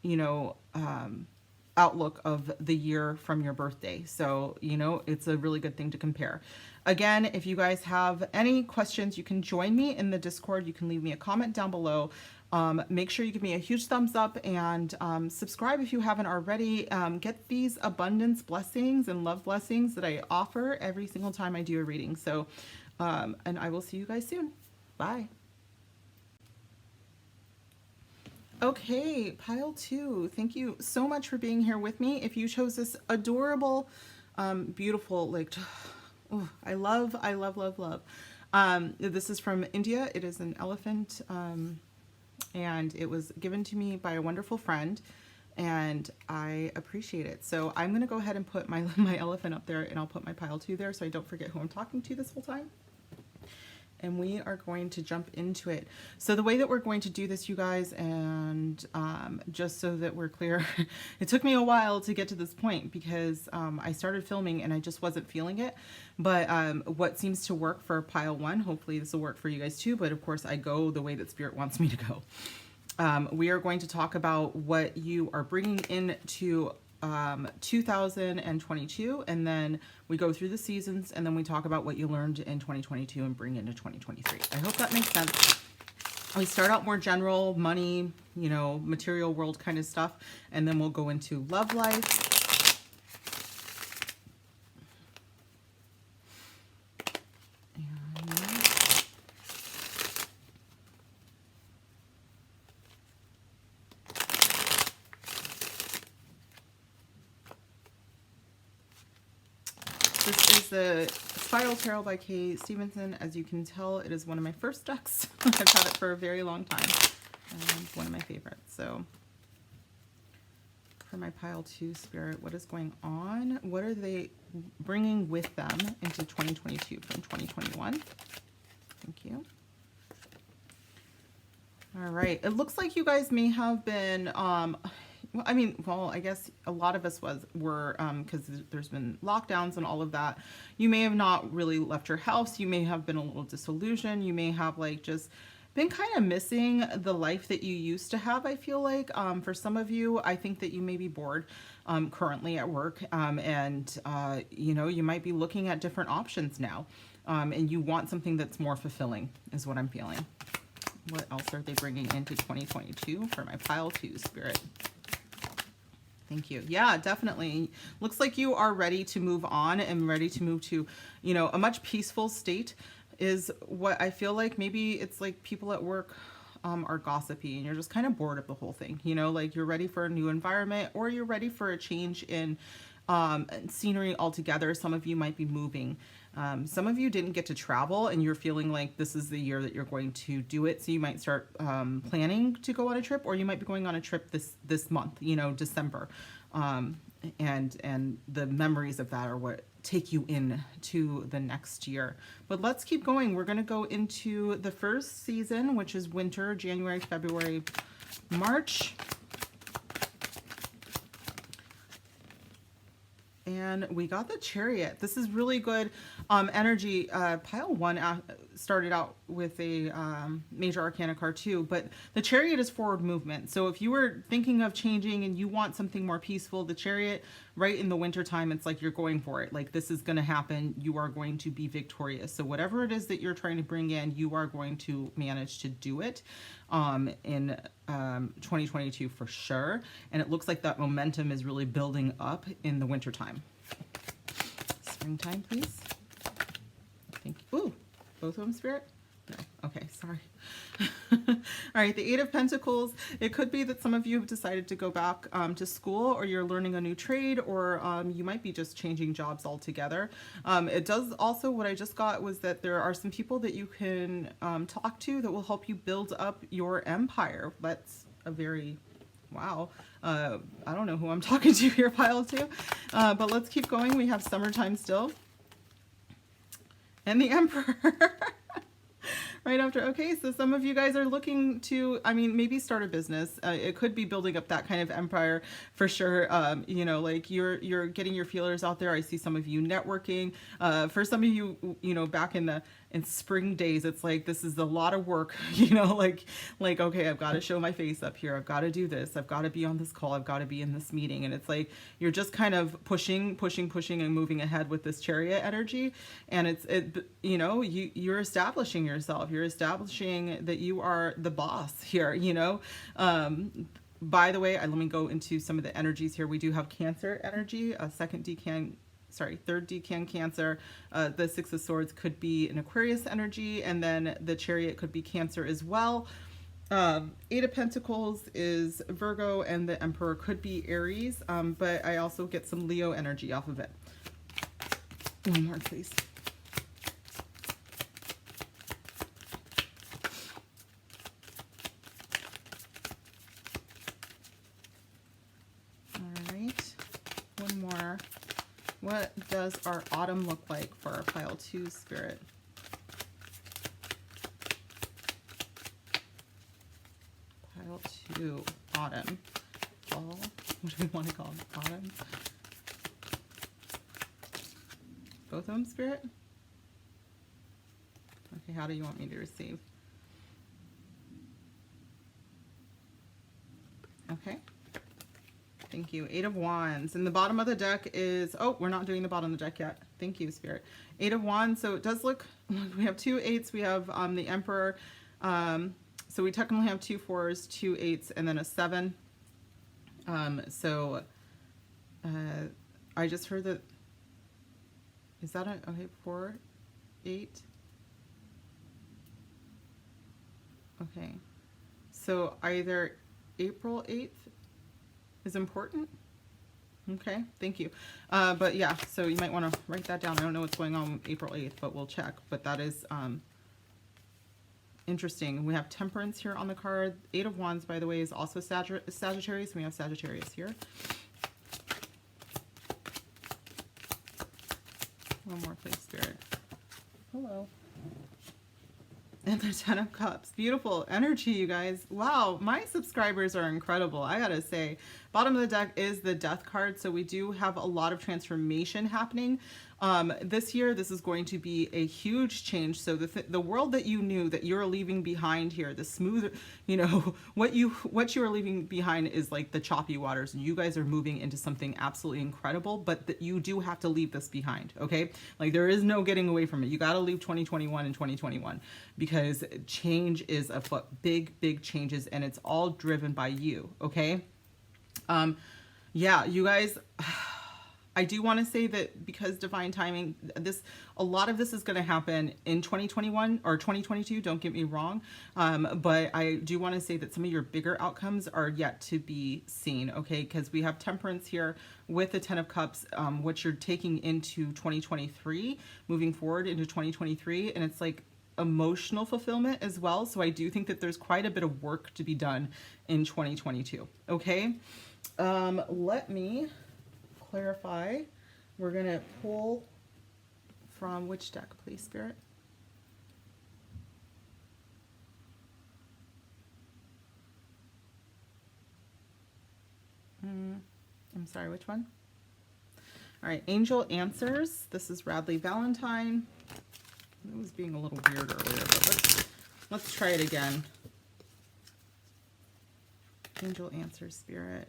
you know, outlook of the year from your birthday. So, you know, it's a really good thing to compare. Again, if you guys have any questions, you can join me in the Discord. You can leave me a comment down below. Make sure you give me a huge thumbs up and subscribe if you haven't already. Get these abundance blessings and love blessings that I offer every single time I do a reading. So, and I will see you guys soon. Bye. Okay, pile 2. Thank you so much for being here with me. If you chose this adorable, beautiful, like, oh, I love, love. This is from India. It is an elephant. And it was given to me by a wonderful friend, and I appreciate it. So I'm going to go ahead and put my elephant up there, and I'll put my pile 2 there so I don't forget who I'm talking to this whole time. And we are going to jump into it. So the way that we're going to do this, you guys, and just so that we're clear, it took me a while to get to this point because I started filming and I just wasn't feeling it. But what seems to work for pile 1, hopefully this will work for you guys too, but of course I go the way that Spirit wants me to go. We are going to talk about what you are bringing into 2022, and then we go through the seasons, and then we talk about what you learned in 2022 and bring into 2023. I hope that makes sense. We start out more general, money, you know, material world kind of stuff, and then we'll go into love life. This is the Spiral Tarot by Kay Stevenson. As you can tell, it is one of my first decks. I've had it for a very long time. It's one of my favorites. So for my pile 2, Spirit, what is going on? What are they bringing with them into 2022 from 2021? Thank you. All right. It looks like you guys may have been... well, I mean, well, I guess a lot of us were, because there's been lockdowns and all of that. You may have not really left your house. You may have been a little disillusioned. You may have like just been kind of missing the life that you used to have, I feel like. For some of you, I think that you may be bored currently at work, and you know, you might be looking at different options now, and you want something that's more fulfilling is what I'm feeling. What else are they bringing into 2022 for my pile 2, Spirit? Thank you. Yeah, definitely. Looks like you are ready to move on and ready to move to, you know, a much peaceful state is what I feel like. Maybe it's like people at work are gossipy and you're just kind of bored of the whole thing. You know, like you're ready for a new environment, or you're ready for a change in scenery altogether. Some of you might be moving. Some of you didn't get to travel and you're feeling like this is the year that you're going to do it. So you might start planning to go on a trip, or you might be going on a trip this month, you know, December. And the memories of that are what take you in to the next year. But let's keep going. We're going to go into the first season, which is winter, January, February, March. And we got the Chariot. This is really good energy. Pile 1 started out with a major arcana card too, but the Chariot is forward movement. So if you were thinking of changing and you want something more peaceful, the Chariot right in the winter time, it's like you're going for it. Like, this is going to happen. You are going to be victorious. So whatever it is that you're trying to bring in, you are going to manage to do it in 2022 for sure. And it looks like that momentum is really building up in the winter time. Springtime, please. Thank you. Ooh, both of them, Spirit? No. Okay, sorry. All right, the Eight of Pentacles. It could be that some of you have decided to go back to school, or you're learning a new trade, or you might be just changing jobs altogether. It does also, what I just got was that there are some people that you can talk to that will help you build up your empire. That's a very, wow. I don't know who I'm talking to here, pile two. But let's keep going. We have summertime still. And the Emperor. Right after. Okay, so some of you guys are looking to, I mean, maybe start a business. It could be building up that kind of empire for sure. You know, like you're getting your feelers out there. I see some of you networking. For some of you, you know, back in spring days, it's like, this is a lot of work, you know, like, okay, I've got to show my face up here. I've got to do this. I've got to be on this call. I've got to be in this meeting. And it's like, you're just kind of pushing and moving ahead with this Chariot energy. And you know, you're establishing yourself. You're establishing that you are the boss here, you know. By the way, let me go into some of the energies here. We do have Cancer energy, a third decan Cancer. The Six of Swords could be an Aquarius energy, and then the Chariot could be Cancer as well. Eight of Pentacles is Virgo, and the Emperor could be Aries, but I also get some Leo energy off of it. One more, please. What does our autumn look like for our pile two, Spirit? Pile two, autumn. Fall? What do we want to call them? Autumn? Both of them, Spirit? Okay, how do you want me to receive? Okay. Thank you. Eight of Wands. And the bottom of the deck is, oh, we're not doing the bottom of the deck yet. Thank you, Spirit. Eight of Wands. So it does look, we have two eights. We have the Emperor. So we technically have two fours, two eights, and then a seven. I just heard that, is that okay, 4, 8? Okay. So either April 8th is important. Okay, thank you. But yeah, so you might want to write that down. I don't know what's going on April 8th, but we'll check. But that is interesting. We have Temperance here on the card. Eight of Wands, by the way, is also Sagittarius. We have Sagittarius here. One more, please, Spirit. Hello. And the Ten of Cups. Beautiful energy, you guys. Wow, my subscribers are incredible. I gotta say, bottom of the deck is the Death card. So we do have a lot of transformation happening. This year, this is going to be a huge change. So the world that you knew that you're leaving behind here, the smooth, you know, what you are leaving behind is like the choppy waters. And you guys are moving into something absolutely incredible, but that you do have to leave this behind, okay? Like, there is no getting away from it. You got to leave 2021 and 2021 because change is afoot. Big changes, and it's all driven by you, okay? Yeah, you guys, I do want to say that because divine timing, a lot of this is going to happen in 2021 or 2022, don't get me wrong. But I do want to say that some of your bigger outcomes are yet to be seen, okay? Because we have Temperance here with the Ten of Cups, which you're taking into 2023, moving forward into 2023. And it's like emotional fulfillment as well. So I do think that there's quite a bit of work to be done in 2022, okay? Let me clarify. We're going to pull from which deck, please, Spirit? I'm sorry, which one? All right, Angel Answers. This is Radley Valentine. It was being a little weird earlier, but let's try it again. Angel Answers, Spirit.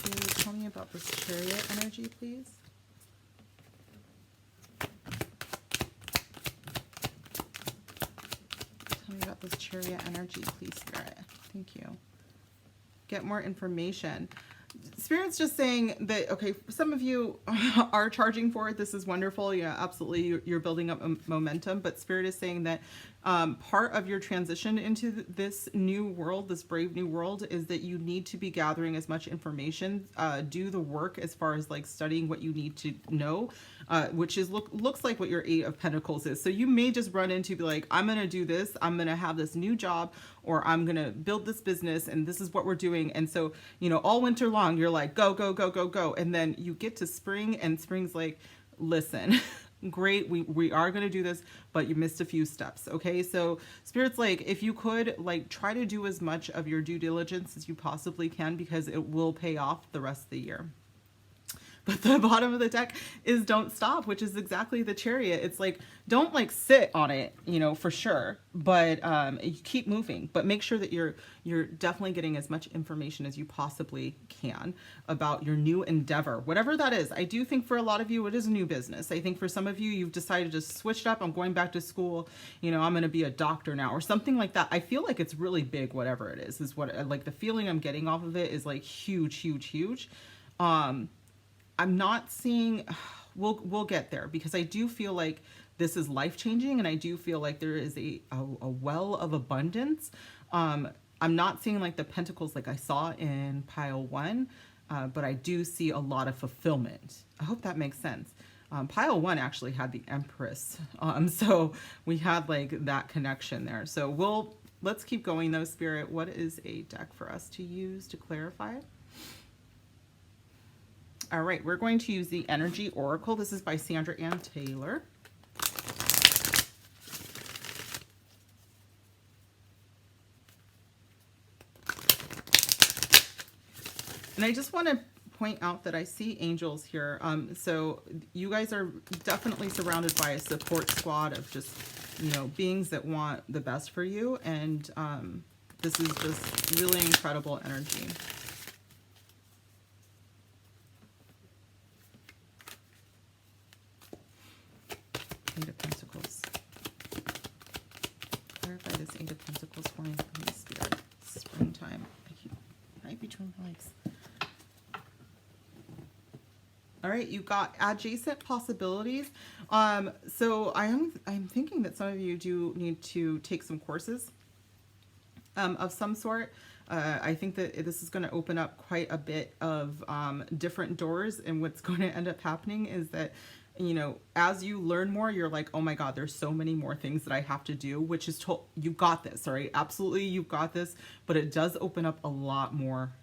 to tell me about this Chariot energy, please? Tell me about this Chariot energy, please, Spirit. Thank you. Get more information. Spirit's just saying that, okay, some of you are charging for it. This is wonderful. Yeah, absolutely. You're building up momentum. But Spirit is saying that part of your transition into this new world, this brave new world, is that you need to be gathering as much information, do the work as far as like studying what you need to know, which is looks like what your Eight of Pentacles is. So you may just run into be like, I'm going to do this. I'm going to have this new job, or I'm going to build this business, and this is what we're doing. And so, you know, all winter long, you're like, go, go, go, go, go. And then you get to spring, and spring's like, listen, great, we are going to do this, but you missed a few steps. Okay, so Spirit's like, if you could like try to do as much of your due diligence as you possibly can, because it will pay off the rest of the year. But the bottom of the deck is don't stop, which is exactly the Chariot. It's like, don't like sit on it, you know, for sure, but you keep moving, but make sure that you're definitely getting as much information as you possibly can about your new endeavor, whatever that is. I do think for a lot of you, it is a new business. I think for some of you, you've decided to switch it up. I'm going back to school, you know, I'm going to be a doctor now or something like that. I feel like it's really big, whatever it is what, like the feeling I'm getting off of it is like huge, huge, huge. I'm not seeing, we'll get there, because I do feel like this is life-changing, and I do feel like there is a well of abundance. I'm not seeing like the pentacles like I saw in pile 1, but I do see a lot of fulfillment. I hope that makes sense. Pile 1 actually had the Empress, so we had like that connection there. So let's keep going though, Spirit. What is a deck for us to use to clarify? All right, we're going to use the Energy Oracle. This is by Sandra Ann Taylor. And I just want to point out that I see angels here. So you guys are definitely surrounded by a support squad of just, you know, beings that want the best for you. And this is just really incredible energy. Eight of Pentacles. Clarify this Eight of Pentacles for me, please, Spirit. Springtime. I keep right between my legs. All right, you got adjacent possibilities. So I'm thinking that some of you do need to take some courses of some sort. I think that this is going to open up quite a bit of different doors, and what's going to end up happening is that, you know, as you learn more, you're like, oh my God, there's so many more things that I have to do, which is you got this, all right? Absolutely, you've got this, but it does open up a lot more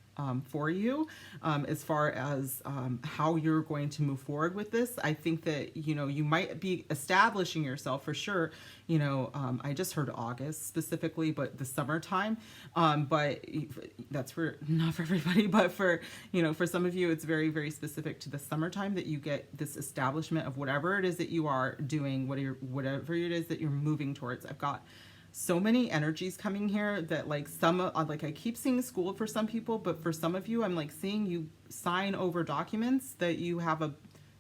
for you as far as how you're going to move forward with this. I think that, you know, you might be establishing yourself for sure. You know, I just heard August specifically, but the summertime, but that's not for everybody, but for, you know, for some of you, it's very, very specific to the summertime that you get this establishment of whatever it is that you are doing, whatever it is that you're moving towards. I've got so many energies coming here that like like I keep seeing school for some people, but for some of you, I'm like seeing you sign over documents that you have a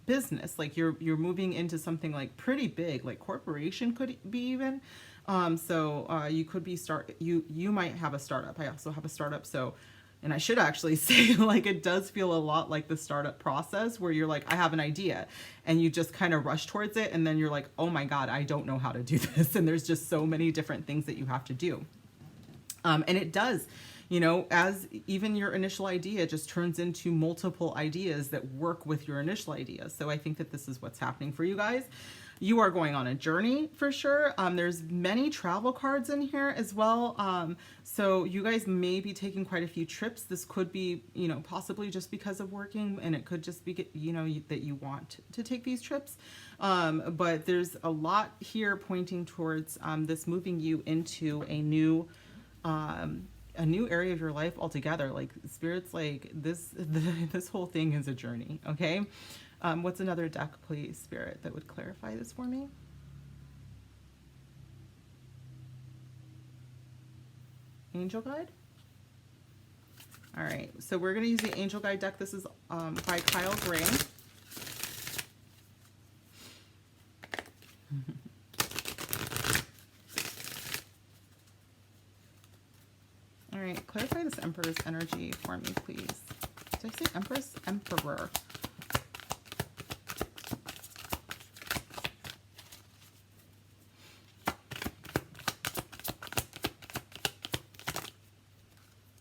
business, like you're moving into something like pretty big, like corporation could be even. So you could be you might have a startup. I also have a startup. So, and I should actually say, like, it does feel a lot like the startup process where you're like, I have an idea, and you just kind of rush towards it. And then you're like, oh my God, I don't know how to do this. And there's just so many different things that you have to do. And it does, you know, as even your initial idea just turns into multiple ideas that work with your initial idea. So I think that this is what's happening for you guys. You are going on a journey for sure. There's many travel cards in here as well. So you guys may be taking quite a few trips. This could be, you know, possibly just because of working, and it could just be, you know, that you want to take these trips. But there's a lot here pointing towards this moving you into a new area of your life altogether. Like Spirit's like this whole thing is a journey. Okay. What's another deck, please, Spirit, that would clarify this for me? Angel Guide? All right, so we're going to use the Angel Guide deck. This is by Kyle Gray. All right, clarify this Emperor's energy for me, please. Did I say Empress? Emperor.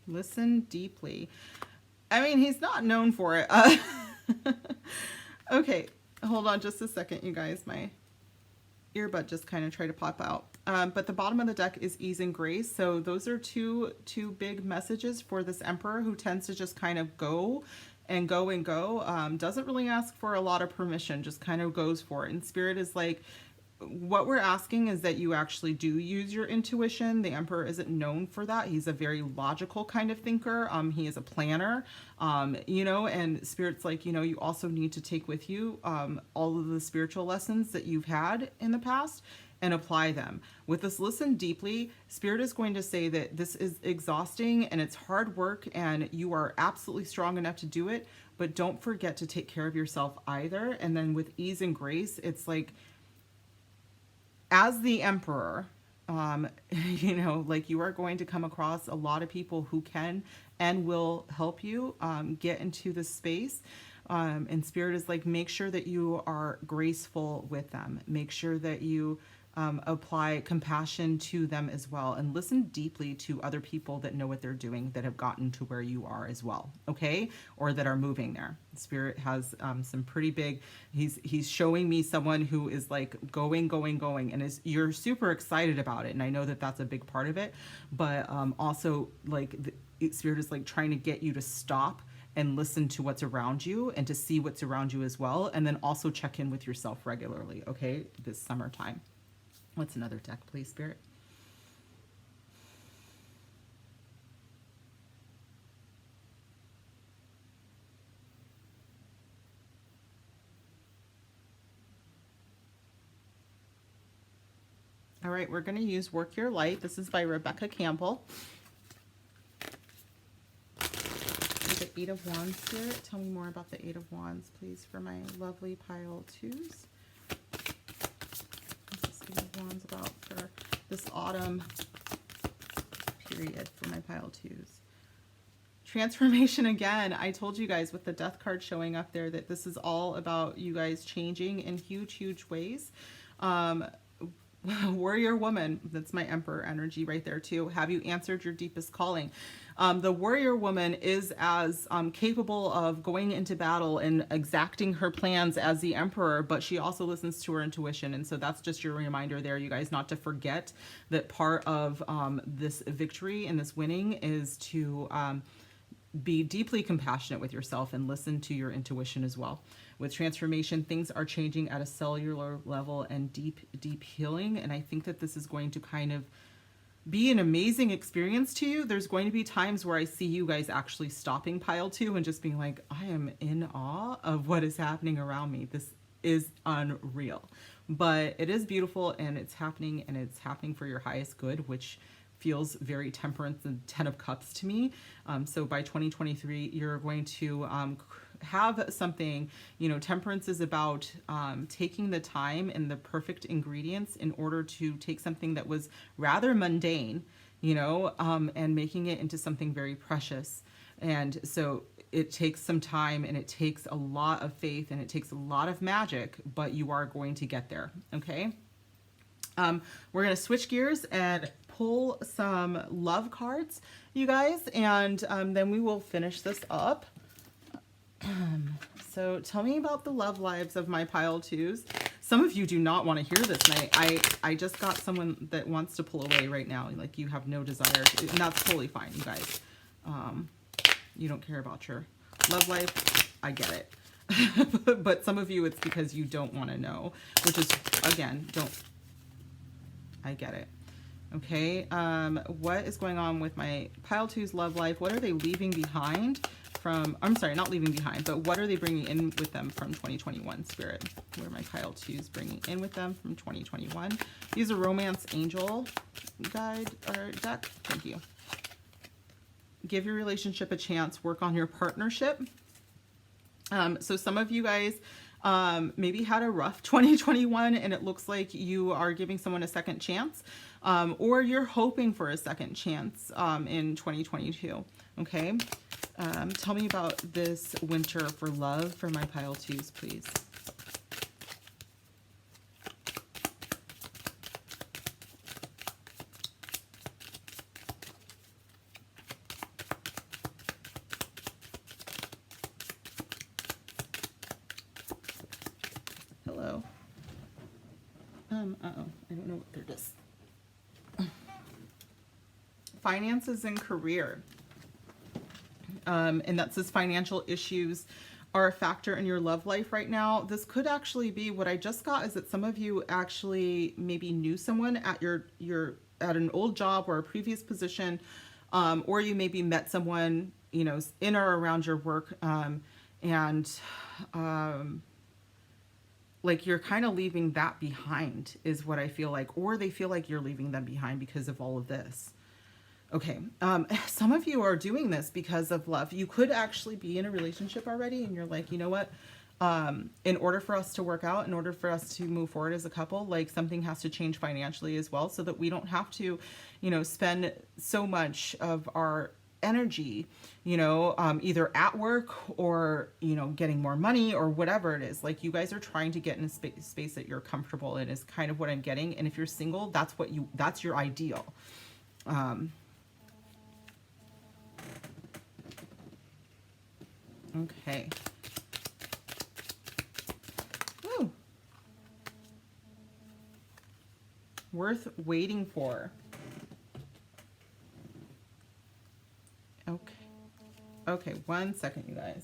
Listen deeply. I mean, he's not known for it. Okay, hold on just a second, you guys. My earbud just kind of tried to pop out. But the bottom of the deck is ease and grace. So those are two big messages for this Emperor, who tends to just kind of go and go and go. Doesn't really ask for a lot of permission, just kind of goes for it. And Spirit is like, what we're asking is that you actually do use your intuition. The Emperor isn't known for that. He's a very logical kind of thinker. He is a planner, you know, and Spirit's like, you know, you also need to take with you all of the spiritual lessons that you've had in the past and apply them. With this listen deeply, Spirit is going to say that this is exhausting and it's hard work and you are absolutely strong enough to do it, but don't forget to take care of yourself either. And then with ease and grace, it's like, as the Emperor, you know, like you are going to come across a lot of people who can and will help you get into this space. And Spirit is like, make sure that you are graceful with them. Make sure that you apply compassion to them as well, and listen deeply to other people that know what they're doing, that have gotten to where you are as well, okay, or that are moving there. Spirit has some pretty big, he's showing me someone who is like going, and you're super excited about it, and I know that that's a big part of it, but also like Spirit is like trying to get you to stop and listen to what's around you and to see what's around you as well, and then also check in with yourself regularly, okay, this summertime. What's another deck, please, Spirit? All right, we're going to use Work Your Light. This is by Rebecca Campbell. The Eight of Wands, Spirit. Tell me more about the Eight of Wands, please, for my lovely pile twos. Wands about for this autumn period for my pile twos. Transformation again. I told you guys with the Death card showing up there that this is all about you guys changing in huge ways. Warrior woman, that's my Emperor energy right there too. Have you answered your deepest calling? The warrior woman is as capable of going into battle and exacting her plans as the Emperor, but she also listens to her intuition. And so that's just your reminder there, you guys, not to forget that part of this victory and this winning is to be deeply compassionate with yourself and listen to your intuition as well. With transformation, things are changing at a cellular level and deep healing. And I think that this is going to kind of be an amazing experience to you. There's going to be times where I see you guys actually stopping pile two and just being like, I am in awe of what is happening around me. This is unreal, but it is beautiful and it's happening for your highest good, which feels very Temperance and Ten of Cups to me. So by 2023, you're going to have something, you know, Temperance is about taking the time and the perfect ingredients in order to take something that was rather mundane, you know, and making it into something very precious. And so it takes some time and it takes a lot of faith and it takes a lot of magic, but you are going to get there, okay? We're going to switch gears and pull some love cards, you guys, and then we will finish this up. So tell me about the love lives of my pile twos. Some of you do not want to hear this, and I just got someone that wants to pull away right now. Like, you have no desire to, and that's totally fine, you guys. You don't care about your love life. I get it. But some of you, it's because you don't want to know, which is, again, I get it. Okay, what is going on with my pile twos love life? What are they leaving behind from, I'm sorry, not leaving behind, but what are they bringing in with them from 2021, Spirit? What are my pile twos bringing in with them from 2021? Use a Romance Angel guide or deck. Thank you. give your relationship a chance, work on your partnership. So some of you guys maybe had a rough 2021 and it looks like you are giving someone a second chance, or you're hoping for a second chance in 2022. Okay. Tell me about this winter for love for my pile twos, please. Hello. Uh-oh, I don't know what they're just. Finances and career. And that says financial issues are a factor in your love life right now. This could actually be, what I just got is that some of you actually maybe knew someone at your at an old job or a previous position, or you maybe met someone, you know, in or around your work, like you're kind of leaving that behind is what I feel like, or they feel like you're leaving them behind because of all of this. Okay, some of you are doing this because of love. You could actually be in a relationship already and you're like, you know what, in order for us to work out, in order for us to move forward as a couple, like something has to change financially as well, so that we don't have to, you know, spend so much of our energy, you know, either at work or, you know, getting more money or whatever it is. Like you guys are trying to get in a space that you're comfortable in is kind of what I'm getting. And if you're single, that's your ideal. Okay. Woo. Worth waiting for. Okay. Okay, 1 second, you guys.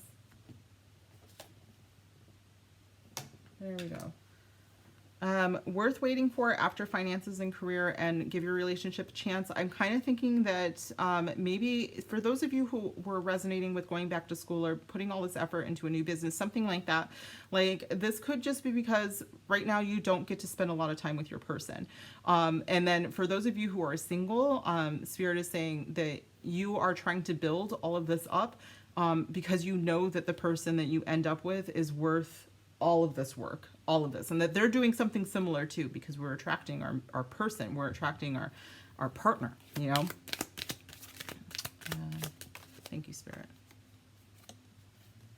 There we go. Worth waiting for after finances and career, and give your relationship a chance. I'm kind of thinking that maybe for those of you who were resonating with going back to school or putting all this effort into a new business, something like that, like this could just be because right now you don't get to spend a lot of time with your person. And then for those of you who are single, Spirit is saying that you are trying to build all of this up because you know that the person that you end up with is worth all of this work, all of this, and that they're doing something similar too, because we're attracting our person, we're attracting our partner, you know. Thank you, Spirit.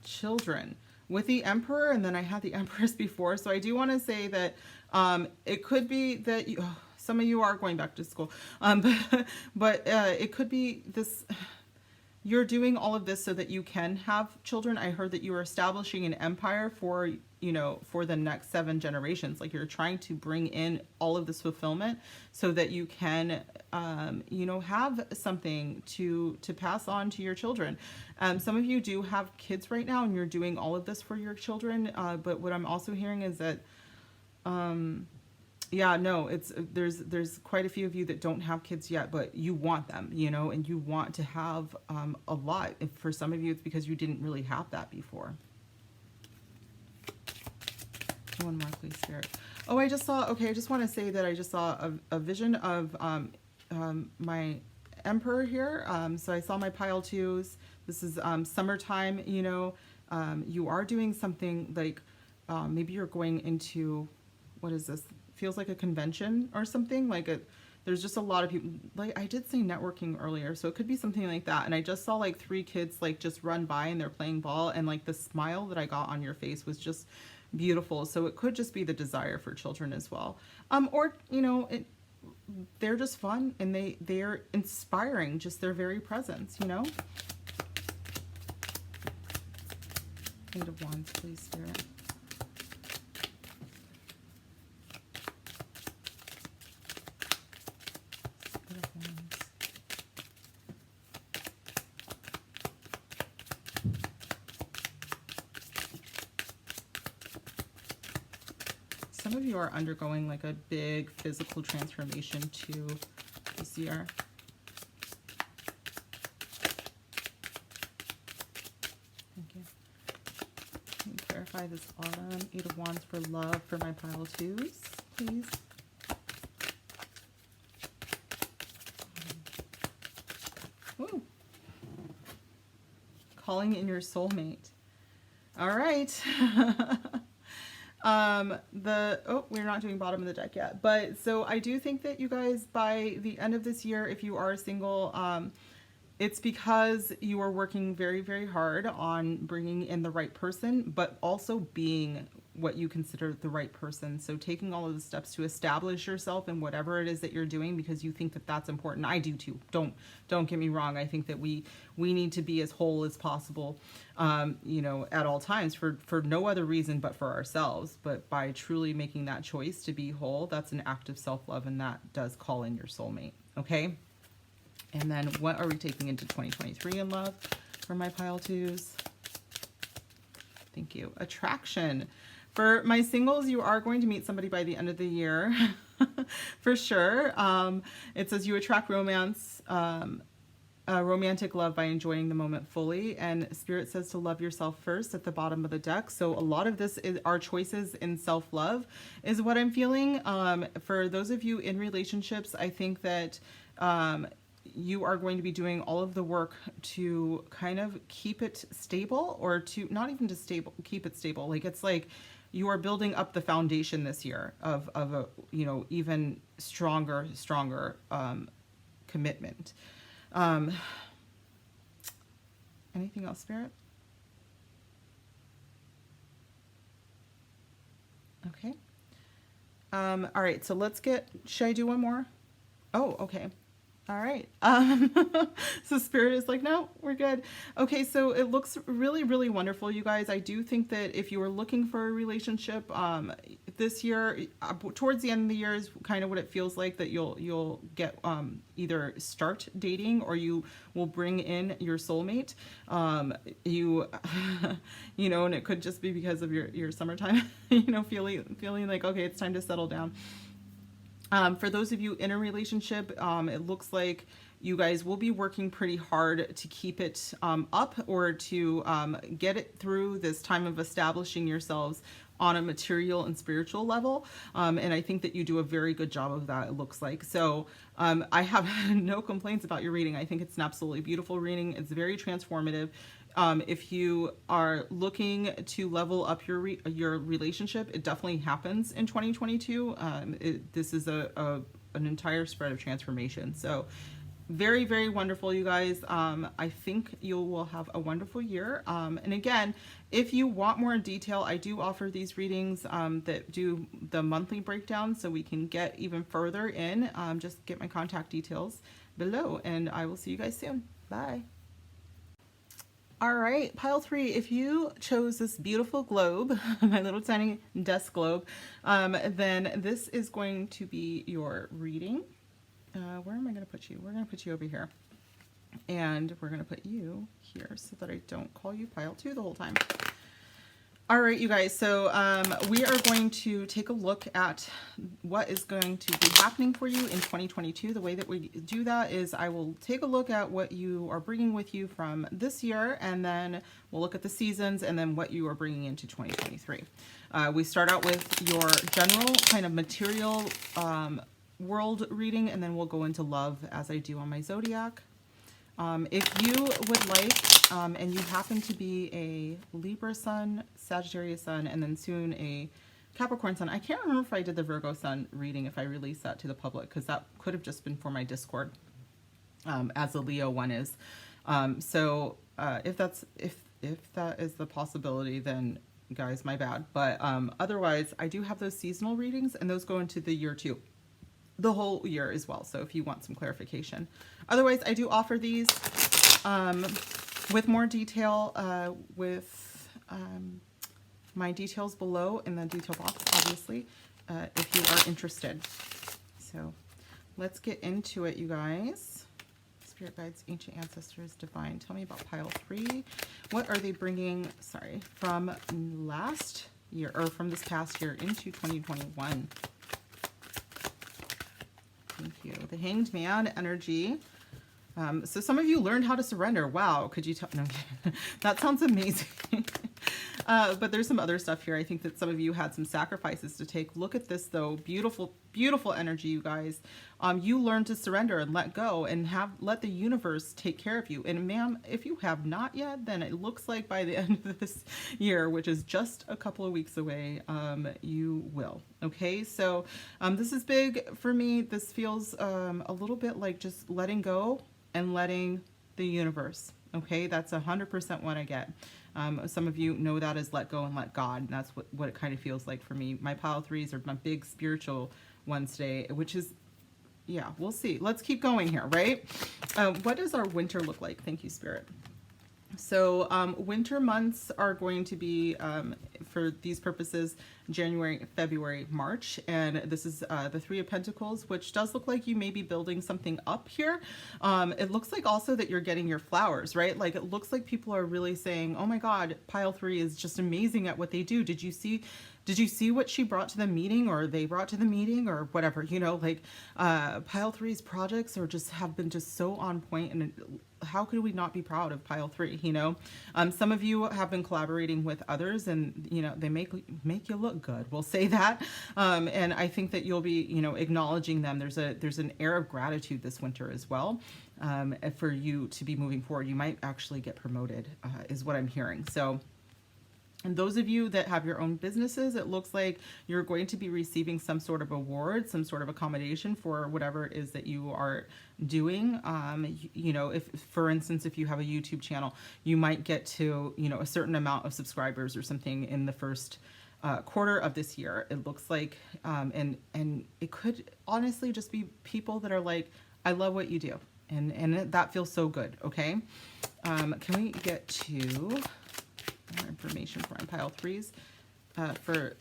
Children with the Emperor, and then I had the Empress before, so I do want to say that it could be that you, some of you are going back to school, but it could be this. You're doing all of this so that you can have children. I heard that you are establishing an empire for, you know, for the next 7 generations. Like you're trying to bring in all of this fulfillment so that you can, you know, have something to pass on to your children. Some of you do have kids right now and you're doing all of this for your children. But what I'm also hearing is that, yeah, no, it's there's quite a few of you that don't have kids yet, but you want them, you know, and you want to have a lot. And for some of you, it's because you didn't really have that before. One more, please, Spirit. Oh, I just saw, okay, I just want to say that I just saw a vision of my Emperor here. So I saw my pile twos. This is summertime, you know. You are doing something like maybe you're going into, what is this? Feels like a convention or something, like there's just a lot of people, like I did say networking earlier, so it could be something like that. And I just saw like 3 kids like just run by and they're playing ball, and like the smile that I got on your face was just beautiful. So it could just be the desire for children as well, or you know, they're just fun and they're inspiring, just their very presence, you know. 8 of Wands, please, Spirit. Some of you are undergoing like a big physical transformation too this year. Thank you. Can you clarify this autumn? 8 of Wands for love for my pile twos, please. Woo. calling in your soulmate. All right. We're not doing bottom of the deck yet, but so I do think that you guys, by the end of this year, if you are single, it's because you are working very, very hard on bringing in the right person, but also being what you consider the right person. So taking all of the steps to establish yourself in whatever it is that you're doing, because you think that that's important. I do too. Don't get me wrong. I think that we need to be as whole as possible, you know, at all times for no other reason but for ourselves. But by truly making that choice to be whole, that's an act of self-love, and that does call in your soulmate. Okay. And then what are we taking into 2023 in love for my pile twos? Thank you. Attraction. For my singles, you are going to meet somebody by the end of the year, for sure. It says you attract romance, romantic love by enjoying the moment fully. And Spirit says to love yourself first at the bottom of the deck. So a lot of this is our choices in self-love is what I'm feeling. For those of you in relationships, I think that you are going to be doing all of the work to kind of keep it stable, or to not even to keep it stable. Like, it's like you are building up the foundation this year of a, you know, even stronger commitment. Anything else, Spirit? Okay. All right, so let's should I do one more? Oh, okay. All right. So Spirit is like, no, we're good. Okay, so it looks really, really wonderful, you guys. I do think that if you were looking for a relationship this year, towards the end of the year is kind of what it feels like, that you'll get either start dating, or you will bring in your soulmate. You know, and it could just be because of your summertime, you know, feeling like, okay, it's time to settle down. For those of you in a relationship, it looks like you guys will be working pretty hard to keep it up, or to get it through this time of establishing yourselves on a material and spiritual level. And I think that you do a very good job of that, it looks like. So I have no complaints about your reading. I think it's an absolutely beautiful reading. It's very transformative. If you are looking to level up your relationship, it definitely happens in 2022. This is an entire spread of transformation. So very, very wonderful, you guys. I think you will have a wonderful year. And again, if you want more detail, I do offer these readings that do the monthly breakdown, so we can get even further in. Just get my contact details below, and I will see you guys soon. Bye. All right, pile 3, if you chose this beautiful globe, my little tiny desk globe, then this is going to be your reading. Where am I going to put you? We're going to put you over here. And we're going to put you here so that I don't call you pile 2 the whole time. All right, you guys, so we are going to take a look at what is going to be happening for you in 2022. The way that we do that is I will take a look at what you are bringing with you from this year, and then we'll look at the seasons, and then what you are bringing into 2023. We start out with your general kind of material world reading, and then we'll go into love as I do on my zodiac. If you would like, and you happen to be a Libra sun, Sagittarius sun, and then soon a Capricorn sun. I can't remember if I did the Virgo sun reading, if I released that to the public, because that could have just been for my Discord, as the Leo one is. So if that is the possibility, then guys, my bad. But otherwise, I do have those seasonal readings, and those go into the year too. The whole year as well, so if you want some clarification. Otherwise, I do offer these with more detail with my details below in the detail box, obviously, if you are interested. So let's get into it, you guys. Spirit guides, ancient ancestors, divine. Tell me about pile 3. What are they bringing, sorry, from last year, or from this past year into 2021? Thank you. The Hanged Man energy. So some of you learned how to surrender. Wow. Could you tell? No, that sounds amazing. But there's some other stuff here. I think that some of you had some sacrifices to take. Look at this though. Beautiful, beautiful energy, you guys. You learn to surrender and let go and let the universe take care of you. And ma'am, if you have not yet, then it looks like by the end of this year, which is just a couple of weeks away, you will. Okay, so this is big for me. This feels a little bit like just letting go and letting the universe. Okay, that's 100% what I get. Some of you know that as let go and let God, and that's what it kind of feels like for me. My pile threes are my big spiritual ones today, which is, yeah, we'll see. Let's keep going here, right? What does our winter look like? Thank you, Spirit. So winter months are going to be, for these purposes, January, February, March. And this is the Three of Pentacles, which does look like you may be building something up here. It looks like also that you're getting your flowers, right? Like it looks like people are really saying, oh my God, pile three is just amazing at what they do. Did you see what she brought to the meeting, or they brought to the meeting, or whatever, you know, like pile three's projects are have been so on point, and how could we not be proud of pile three, you know? Some of you have been collaborating with others, and you know, they make you look good, we'll say that. And I think that you'll be, you know, acknowledging them. There's an air of gratitude this winter as well, for you to be moving forward. You might actually get promoted, is what I'm hearing. So, and those of you that have your own businesses, it looks like you're going to be receiving some sort of award, some sort of accommodation for whatever it is that you are doing. You know, if, for instance, if you have a YouTube channel, you might get to, you know, a certain amount of subscribers or something in the first quarter of this year. It looks like, and it could honestly just be people that are like, I love what you do. And that feels so good. Okay. Can we get to more information for pile threes for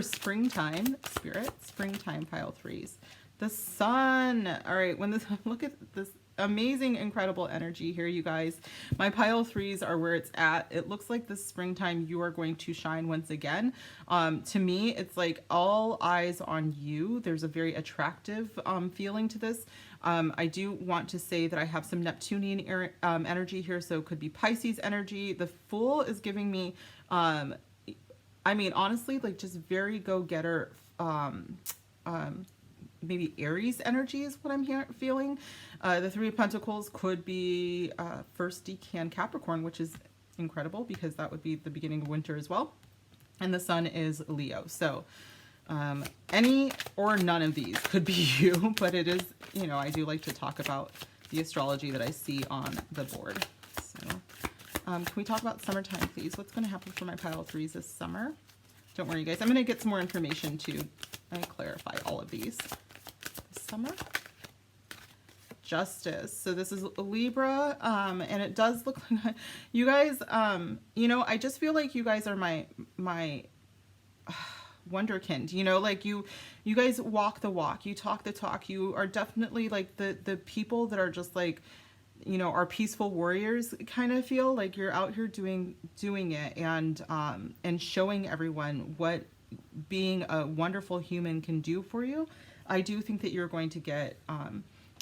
springtime, Spirit, springtime pile threes, the sun. All right, look at this amazing, incredible energy here, you guys. My pile threes are where it's at. It looks like this springtime you are going to shine once again. To me, it's like all eyes on you. There's a very attractive feeling to this. I do want to say that I have some Neptunian energy here, so it could be Pisces energy. The Fool is giving me, I mean, honestly, like just very go-getter, maybe Aries energy is what I'm feeling. The Three of Pentacles could be first decan Capricorn, which is incredible because that would be the beginning of winter as well. And the Sun is Leo. So any or none of these could be you, but it is, you know, I do like to talk about the astrology that I see on the board. So can we talk about summertime, please? What's going to happen for my pile threes this summer? Don't worry, guys. I'm going to get some more information to clarify all of these. This summer. Justice. So this is Libra, and it does look like you guys, you know, I just feel like you guys are my wonderkind, you know, like you guys walk the walk, you talk the talk, you are definitely like the people that are just like, you know, are peaceful warriors, kind of feel like you're out here doing it and showing everyone what being a wonderful human can do for you. I do think that you're going to get,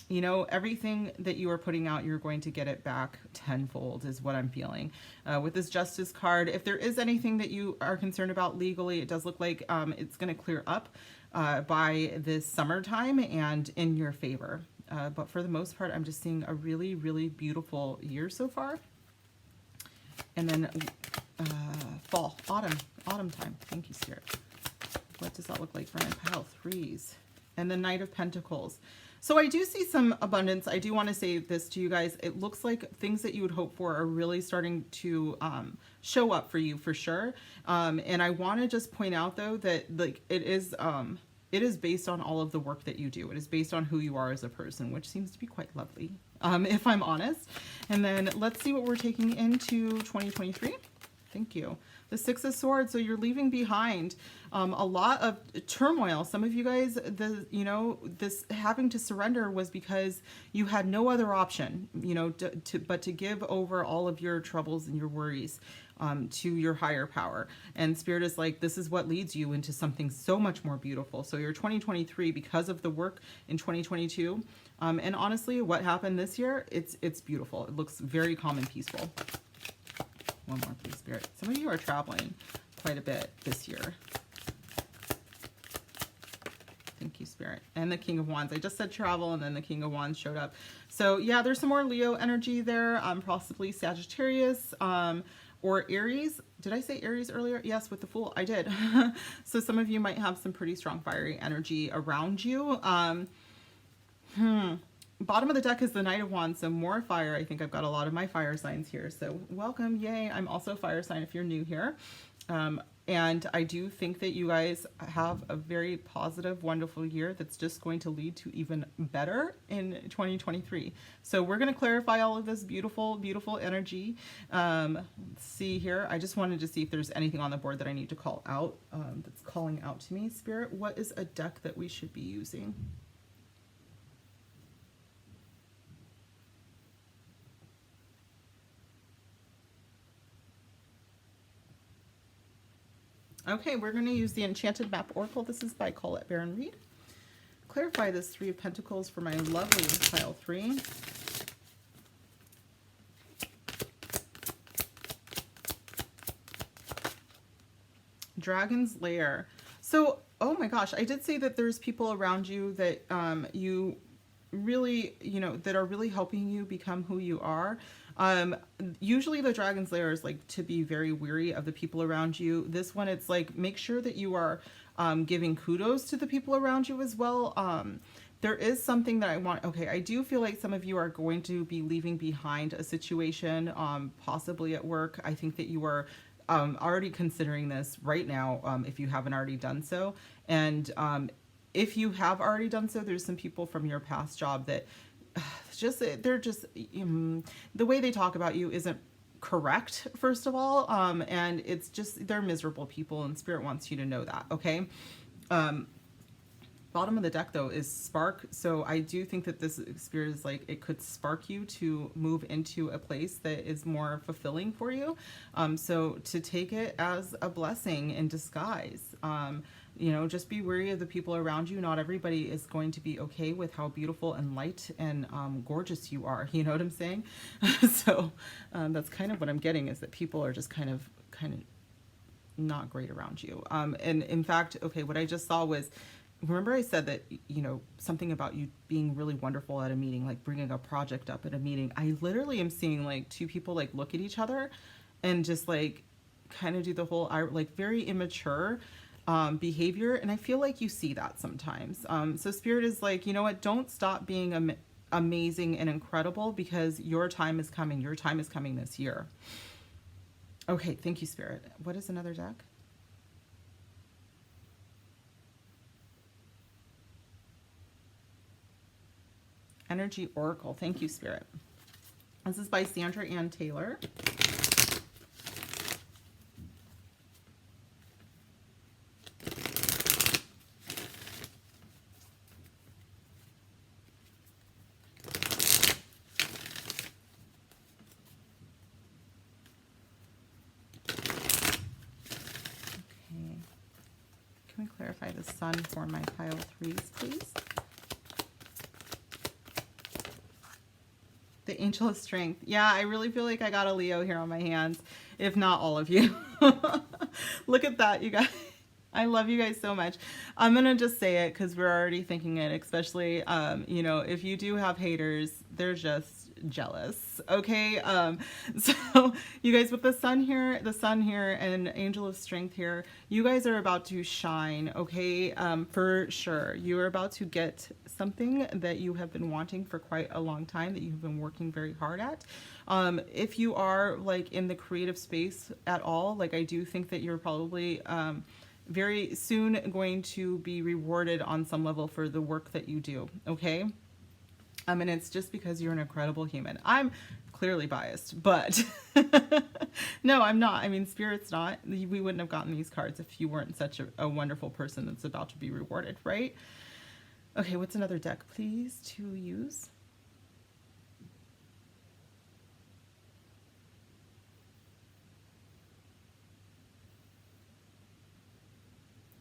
you know, everything that you are putting out, you're going to get it back tenfold is what I'm feeling. With this Justice card, if there is anything that you are concerned about legally, it does look like it's going to clear up by this summertime and in your favor. But for the most part, I'm just seeing a really, really beautiful year so far. And then fall, autumn time. Thank you, Spirit. What does that look like for my pile threes? And the Knight of Pentacles. So I do see some abundance. I do want to say this to you guys. It looks like things that you would hope for are really starting to show up for you for sure. And I want to just point out though that like it is based on all of the work that you do. It is based on who you are as a person, which seems to be quite lovely, if I'm honest. And then let's see what we're taking into 2023. Thank you. The Six of Swords. So you're leaving behind a lot of turmoil. Some of you guys, this having to surrender was because you had no other option, you know, but to give over all of your troubles and your worries to your higher power. And Spirit is like, this is what leads you into something so much more beautiful. So your 2023, because of the work in 2022, and honestly, what happened this year, it's beautiful. It looks very calm and peaceful. One more, please, Spirit. Some of you are traveling quite a bit this year. Thank you, Spirit. And the King of Wands. I just said travel, and then the King of Wands showed up. So yeah, there's some more Leo energy there, possibly Sagittarius, or Aries. Did I say Aries earlier? Yes, with the Fool, I did. So some of you might have some pretty strong fiery energy around you. Bottom of the deck is the Knight of Wands, so more fire. I think I've got a lot of my fire signs here. So welcome, yay. I'm also a fire sign if you're new here. And I do think that you guys have a very positive, wonderful year that's just going to lead to even better in 2023. So we're going to clarify all of this beautiful, beautiful energy. Let's see here. I just wanted to see if there's anything on the board that I need to call out, that's calling out to me. Spirit, what is a deck that we should be using? Okay, we're going to use the Enchanted Map Oracle. This is by Colette Baron Reed. Clarify this Three of Pentacles for my lovely pile 3. Dragon's Lair. So, oh my gosh, I did say that there's people around you that you really, that are really helping you become who you are. Usually the Dragon's Lair is like to be very weary of the people around you. This one, it's like, make sure that you are giving kudos to the people around you as well. There is something that I want. Okay, I do feel like some of you are going to be leaving behind a situation, possibly at work. I think that you are already considering this right now, if you haven't already done so. And if you have already done so, there's some people from your past job that they're just the way they talk about you isn't correct, first of all, and it's just, they're miserable people, and Spirit wants you to know that. Okay. Bottom of the deck though is spark, so I do think that this Spirit is like, it could spark you to move into a place that is more fulfilling for you, so to take it as a blessing in disguise. Just be wary of the people around you. Not everybody is going to be okay with how beautiful and light and gorgeous you are. You know what I'm saying? So that's kind of what I'm getting, is that people are just kind of not great around you. And in fact, okay, what I just saw was, remember I said that, something about you being really wonderful at a meeting, like bringing a project up at a meeting. I literally am seeing like two people like look at each other and just like kind of do the whole, like very immature behavior, and I feel like you see that sometimes. So Spirit is like, you know what, don't stop being amazing and incredible, because your time is coming. Your time is coming this year. Okay, thank you, Spirit. What is another deck? Energy Oracle. Thank you, Spirit. This is by Sandra Ann Taylor. Can we clarify the sun for my pile 3s, please? The Angel of Strength. Yeah, I really feel like I got a Leo here on my hands, if not all of you. Look at that, you guys. I love you guys so much. I'm going to just say it because we're already thinking it, especially, if you do have haters, they're just jealous. Okay. So you guys, with the sun here and Angel of Strength here, you guys are about to shine. Okay. For sure. You are about to get something that you have been wanting for quite a long time, that you've been working very hard at. If you are like in the creative space at all, like I do think that you're probably, very soon going to be rewarded on some level for the work that you do. Okay. And it's just because you're an incredible human. I'm clearly biased, but no, I'm not. I mean, Spirit's not. We wouldn't have gotten these cards if you weren't such a wonderful person that's about to be rewarded, right? Okay, what's another deck, please, to use?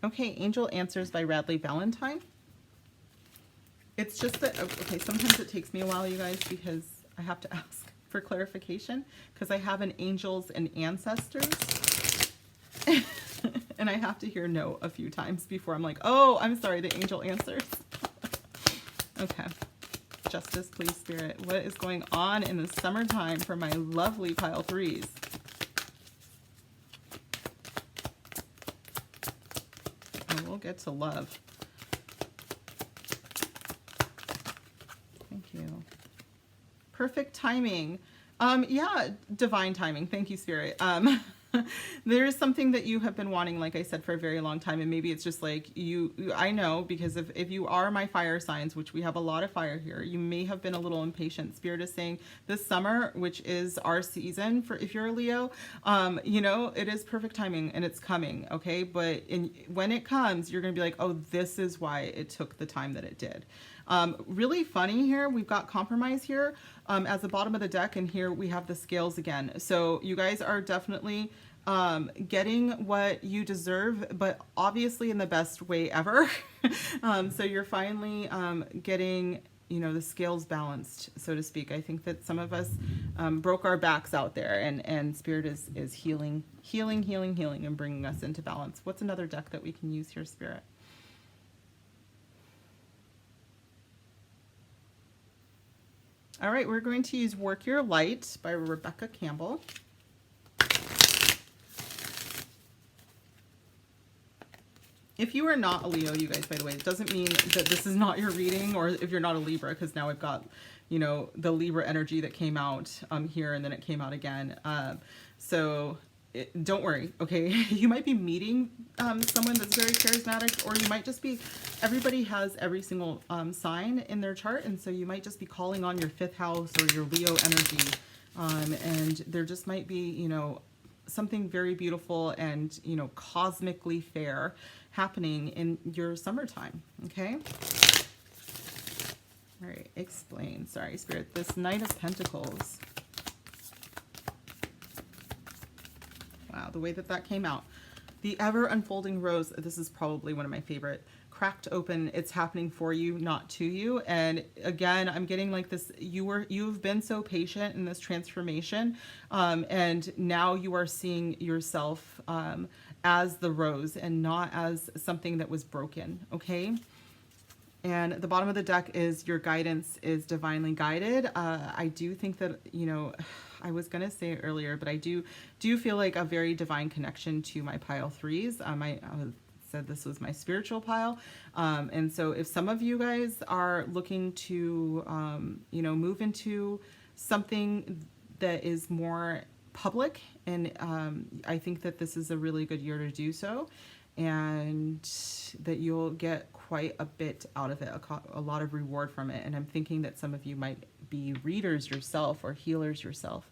Okay, Angel Answers by Radley Valentine. It's just that, okay, sometimes it takes me a while, you guys, because I have to ask. for clarification, because I have an angels and ancestors. And I have to hear no a few times before I'm like, oh, I'm sorry, the angel answers. Okay. Justice, please, Spirit. What is going on in the summertime for my lovely pile threes? And we'll get to love. Thank you. Perfect timing. Yeah, divine timing. Thank you, Spirit. There is something that you have been wanting, like I said, for a very long time, and maybe it's just like I know, because if you are my fire signs, which we have a lot of fire here, you may have been a little impatient. Spirit is saying this summer, which is our season for if you're a Leo, you know, it is perfect timing and it's coming, okay? But when it comes, you're going to be like, oh, this is why it took the time that it did. Really funny here, we've got compromise here as the bottom of the deck, and here we have the scales again. So you guys are definitely getting what you deserve, but obviously in the best way ever. So you're finally getting, you know, the scales balanced, so to speak. I think that some of us broke our backs out there, and Spirit is healing, and bringing us into balance. What's another deck that we can use here, Spirit? All right, we're going to use Work Your Light by Rebecca Campbell. If you are not a Leo, you guys, by the way, it doesn't mean that this is not your reading, or if you're not a Libra, because now I've got, you know, the Libra energy that came out here, and then it came out again. Don't worry, okay? You might be meeting someone that's very charismatic, or you might just be, everybody has every single sign in their chart, and so you might just be calling on your 5th house or your Leo energy, and there just might be, you know, something very beautiful and, you know, cosmically fair happening in your summertime, okay? All right, explain. Sorry, Spirit. This Knight of Pentacles. Wow, the way that that came out. The ever unfolding rose. This is probably one of my favorite. Cracked open. It's happening for you, not to you. And again, I'm getting like this. You've been so patient in this transformation, and now you are seeing yourself as the rose and not as something that was broken. Okay. And the bottom of the deck is your guidance is divinely guided. I do think that, you know, I was going to say it earlier, but I do feel like a very divine connection to my pile threes. I said this was my spiritual pile. And so if some of you guys are looking to, you know, move into something that is more public, and I think that this is a really good year to do so, and that you'll get quite a bit out of it, a lot of reward from it. And I'm thinking that some of you might be readers yourself or healers yourself.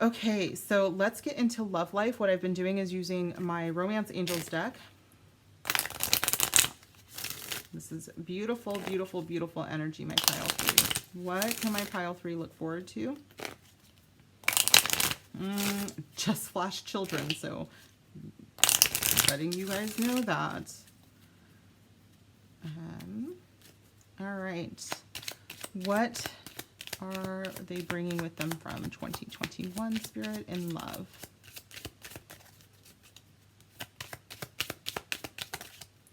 Okay, so let's get into love life. What I've been doing is using my Romance Angels deck. This is beautiful, beautiful, beautiful energy, my pile 3. What can my pile 3 look forward to? Just flash children, so letting you guys know that. All right. What are they bringing with them from 2021, Spirit, in love?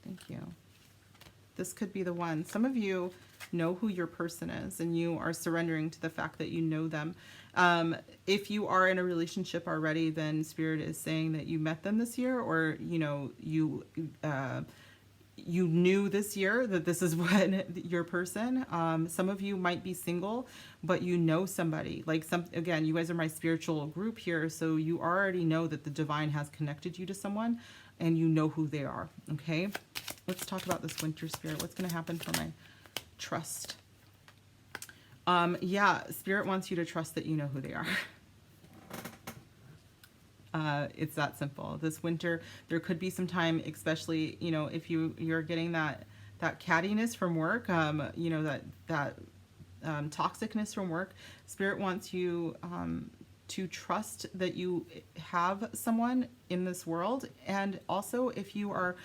Thank you. This could be the one. Some of you know who your person is, and you are surrendering to the fact that you know them. If you are in a relationship already, then Spirit is saying that you met them this year, or, you know, you knew this year that this is what your person. Some of you might be single, but you know somebody. Like again, you guys are my spiritual group here, so you already know that the divine has connected you to someone, and you know who they are. Okay, let's talk about this winter, Spirit. What's going to happen for my trust? Yeah, Spirit wants you to trust that you know who they are. It's that simple. This winter, there could be some time, especially, you know, if you're getting that cattiness from work, you know, that toxicness from work. Spirit wants you to trust that you have someone in this world, and also if you are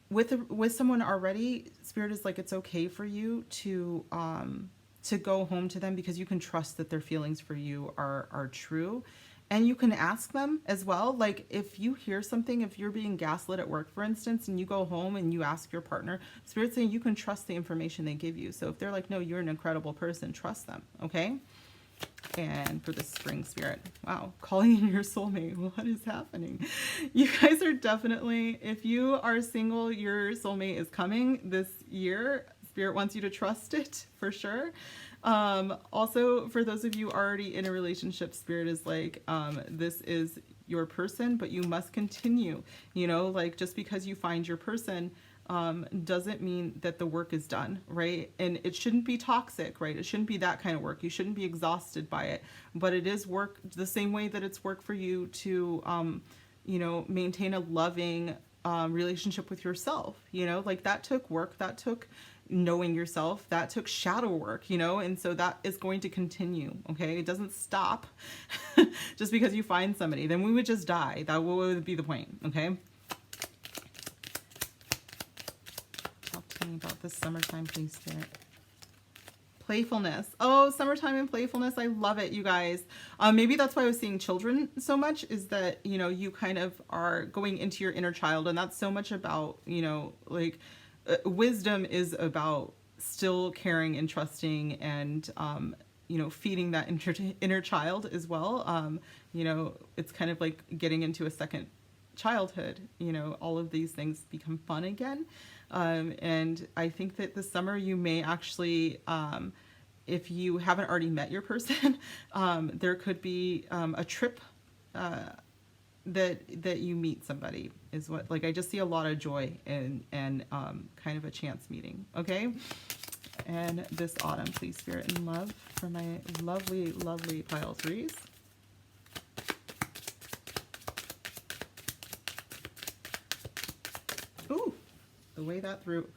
with someone already, Spirit is like, it's okay for you to to go home to them because you can trust that their feelings for you are true. And you can ask them as well. Like if you hear something, if you're being gaslit at work, for instance, and you go home and you ask your partner, Spirit's saying you can trust the information they give you. So if they're like, no, you're an incredible person, trust them. Okay. And for the spring, Spirit, wow, calling in your soulmate. What is happening? You guys are definitely, if you are single, your soulmate is coming this year. Spirit wants you to trust it for sure. Also, for those of you already in a relationship, Spirit is like, this is your person, but you must continue, you know, like just because you find your person, doesn't mean that the work is done, right? And it shouldn't be toxic, right? It shouldn't be that kind of work. You shouldn't be exhausted by it, but it is work the same way that it's work for you to, you know, maintain a loving, relationship with yourself, you know, like that took work, that took knowing yourself, that took shadow work, you know, and so that is going to continue. Okay, it doesn't stop just because you find somebody, then we would just die. That would be the point. Okay, talk to me about this summertime, please, Spirit. Playfulness. Oh, summertime and playfulness. I love it, you guys. Maybe that's why I was seeing children so much, is that, you know, you kind of are going into your inner child, and that's so much about, you know, like wisdom is about still caring and trusting and, you know, feeding that inner child as well. You know, it's kind of like getting into a second childhood. You know, all of these things become fun again. And I think that this summer you may actually, if you haven't already met your person, there could be a trip that you meet somebody, is what, like, I just see a lot of joy and kind of a chance meeting. Okay, and this autumn, please, Spirit and love, for my lovely, lovely pile threes. Ooh, the way that threw.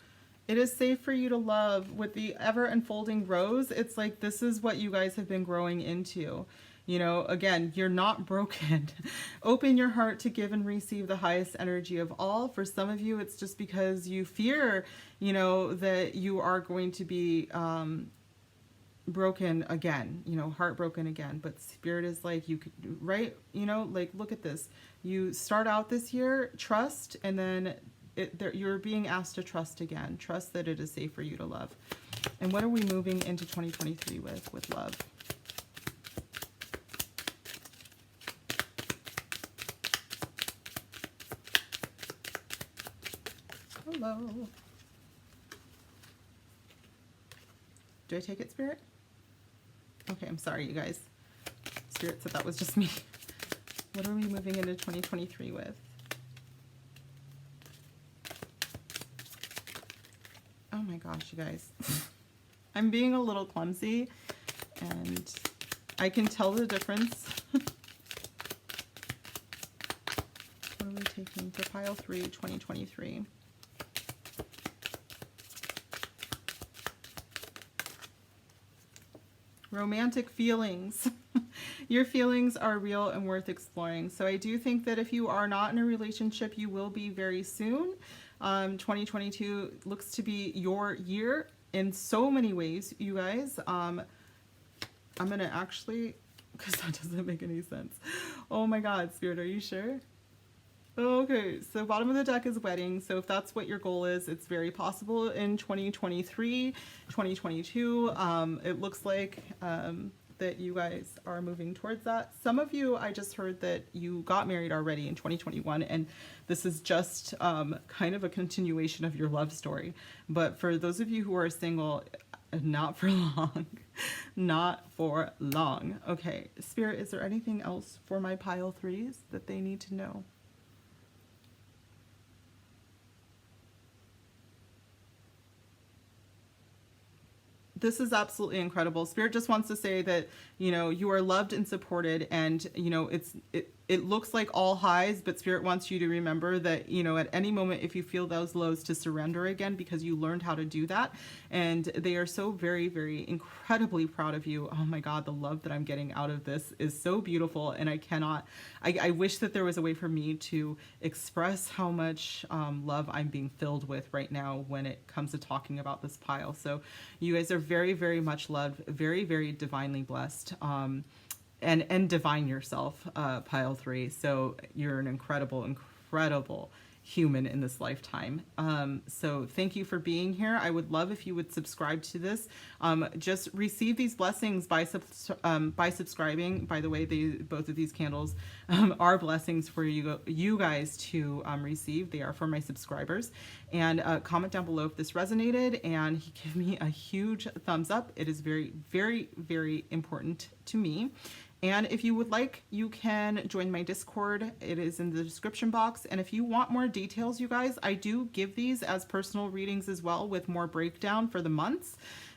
It is safe for you to love. With the ever unfolding rose, it's like this is what you guys have been growing into. You know, again, you're not broken. Open your heart to give and receive the highest energy of all. For some of you, it's just because you fear, you know, that you are going to be broken again, you know, heartbroken again. But Spirit is like, you could, right? You know, like, look at this. You start out this year, trust, and then you're being asked to trust again. Trust that it is safe for you to love. And what are we moving into 2023 with love? Hello. Do I take it, Spirit? Okay, I'm sorry, you guys. Spirit said that was just me. What are we moving into 2023 with? Oh my gosh, you guys. I'm being a little clumsy, and I can tell the difference. What are we taking for pile 3, 2023? Romantic feelings. Your feelings are real and worth exploring. So I do think that if you are not in a relationship, you will be very soon. 2022 looks to be your year in so many ways, you guys. I'm going to actually, because that doesn't make any sense. Oh my God, Spirit, are you sure? Okay, so bottom of the deck is wedding. So if that's what your goal is, it's very possible in 2023, 2022. It looks like that you guys are moving towards that. Some of you, I just heard that you got married already in 2021, and this is just kind of a continuation of your love story. But for those of you who are single, not for long. Not for long. Okay, Spirit, is there anything else for my pile threes that they need to know? This is absolutely incredible. Spirit just wants to say that, you know, you are loved and supported, and, you know, it looks like all highs, but Spirit wants you to remember that, you know, at any moment, if you feel those lows, to surrender again, because you learned how to do that. And they are so very, very incredibly proud of you. Oh my God, the love that I'm getting out of this is so beautiful. And I wish that there was a way for me to express how much love I'm being filled with right now when it comes to talking about this pile. So you guys are very, very much loved, very, very divinely blessed. And divine yourself, pile 3. So you're an incredible human in this lifetime. So thank you for being here. I would love if you would subscribe to this. Just receive these blessings by subscribing. By the way, both of these candles are blessings for you guys to receive. They are for my subscribers. And comment down below if this resonated, and give me a huge thumbs up. It is very, very, very important to me. And if you would like, you can join my Discord. It is in the description box. And if you want more details, you guys, I do give these as personal readings as well, with more breakdown for the months.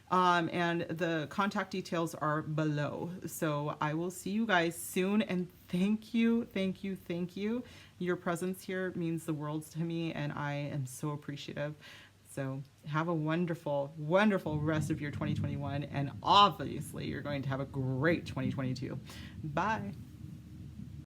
And the contact details are below. So I will see you guys soon. And thank you, thank you, thank you. Your presence here means the world to me, and I am so appreciative. So have a wonderful, wonderful rest of your 2021. And obviously, you're going to have a great 2022. Bye.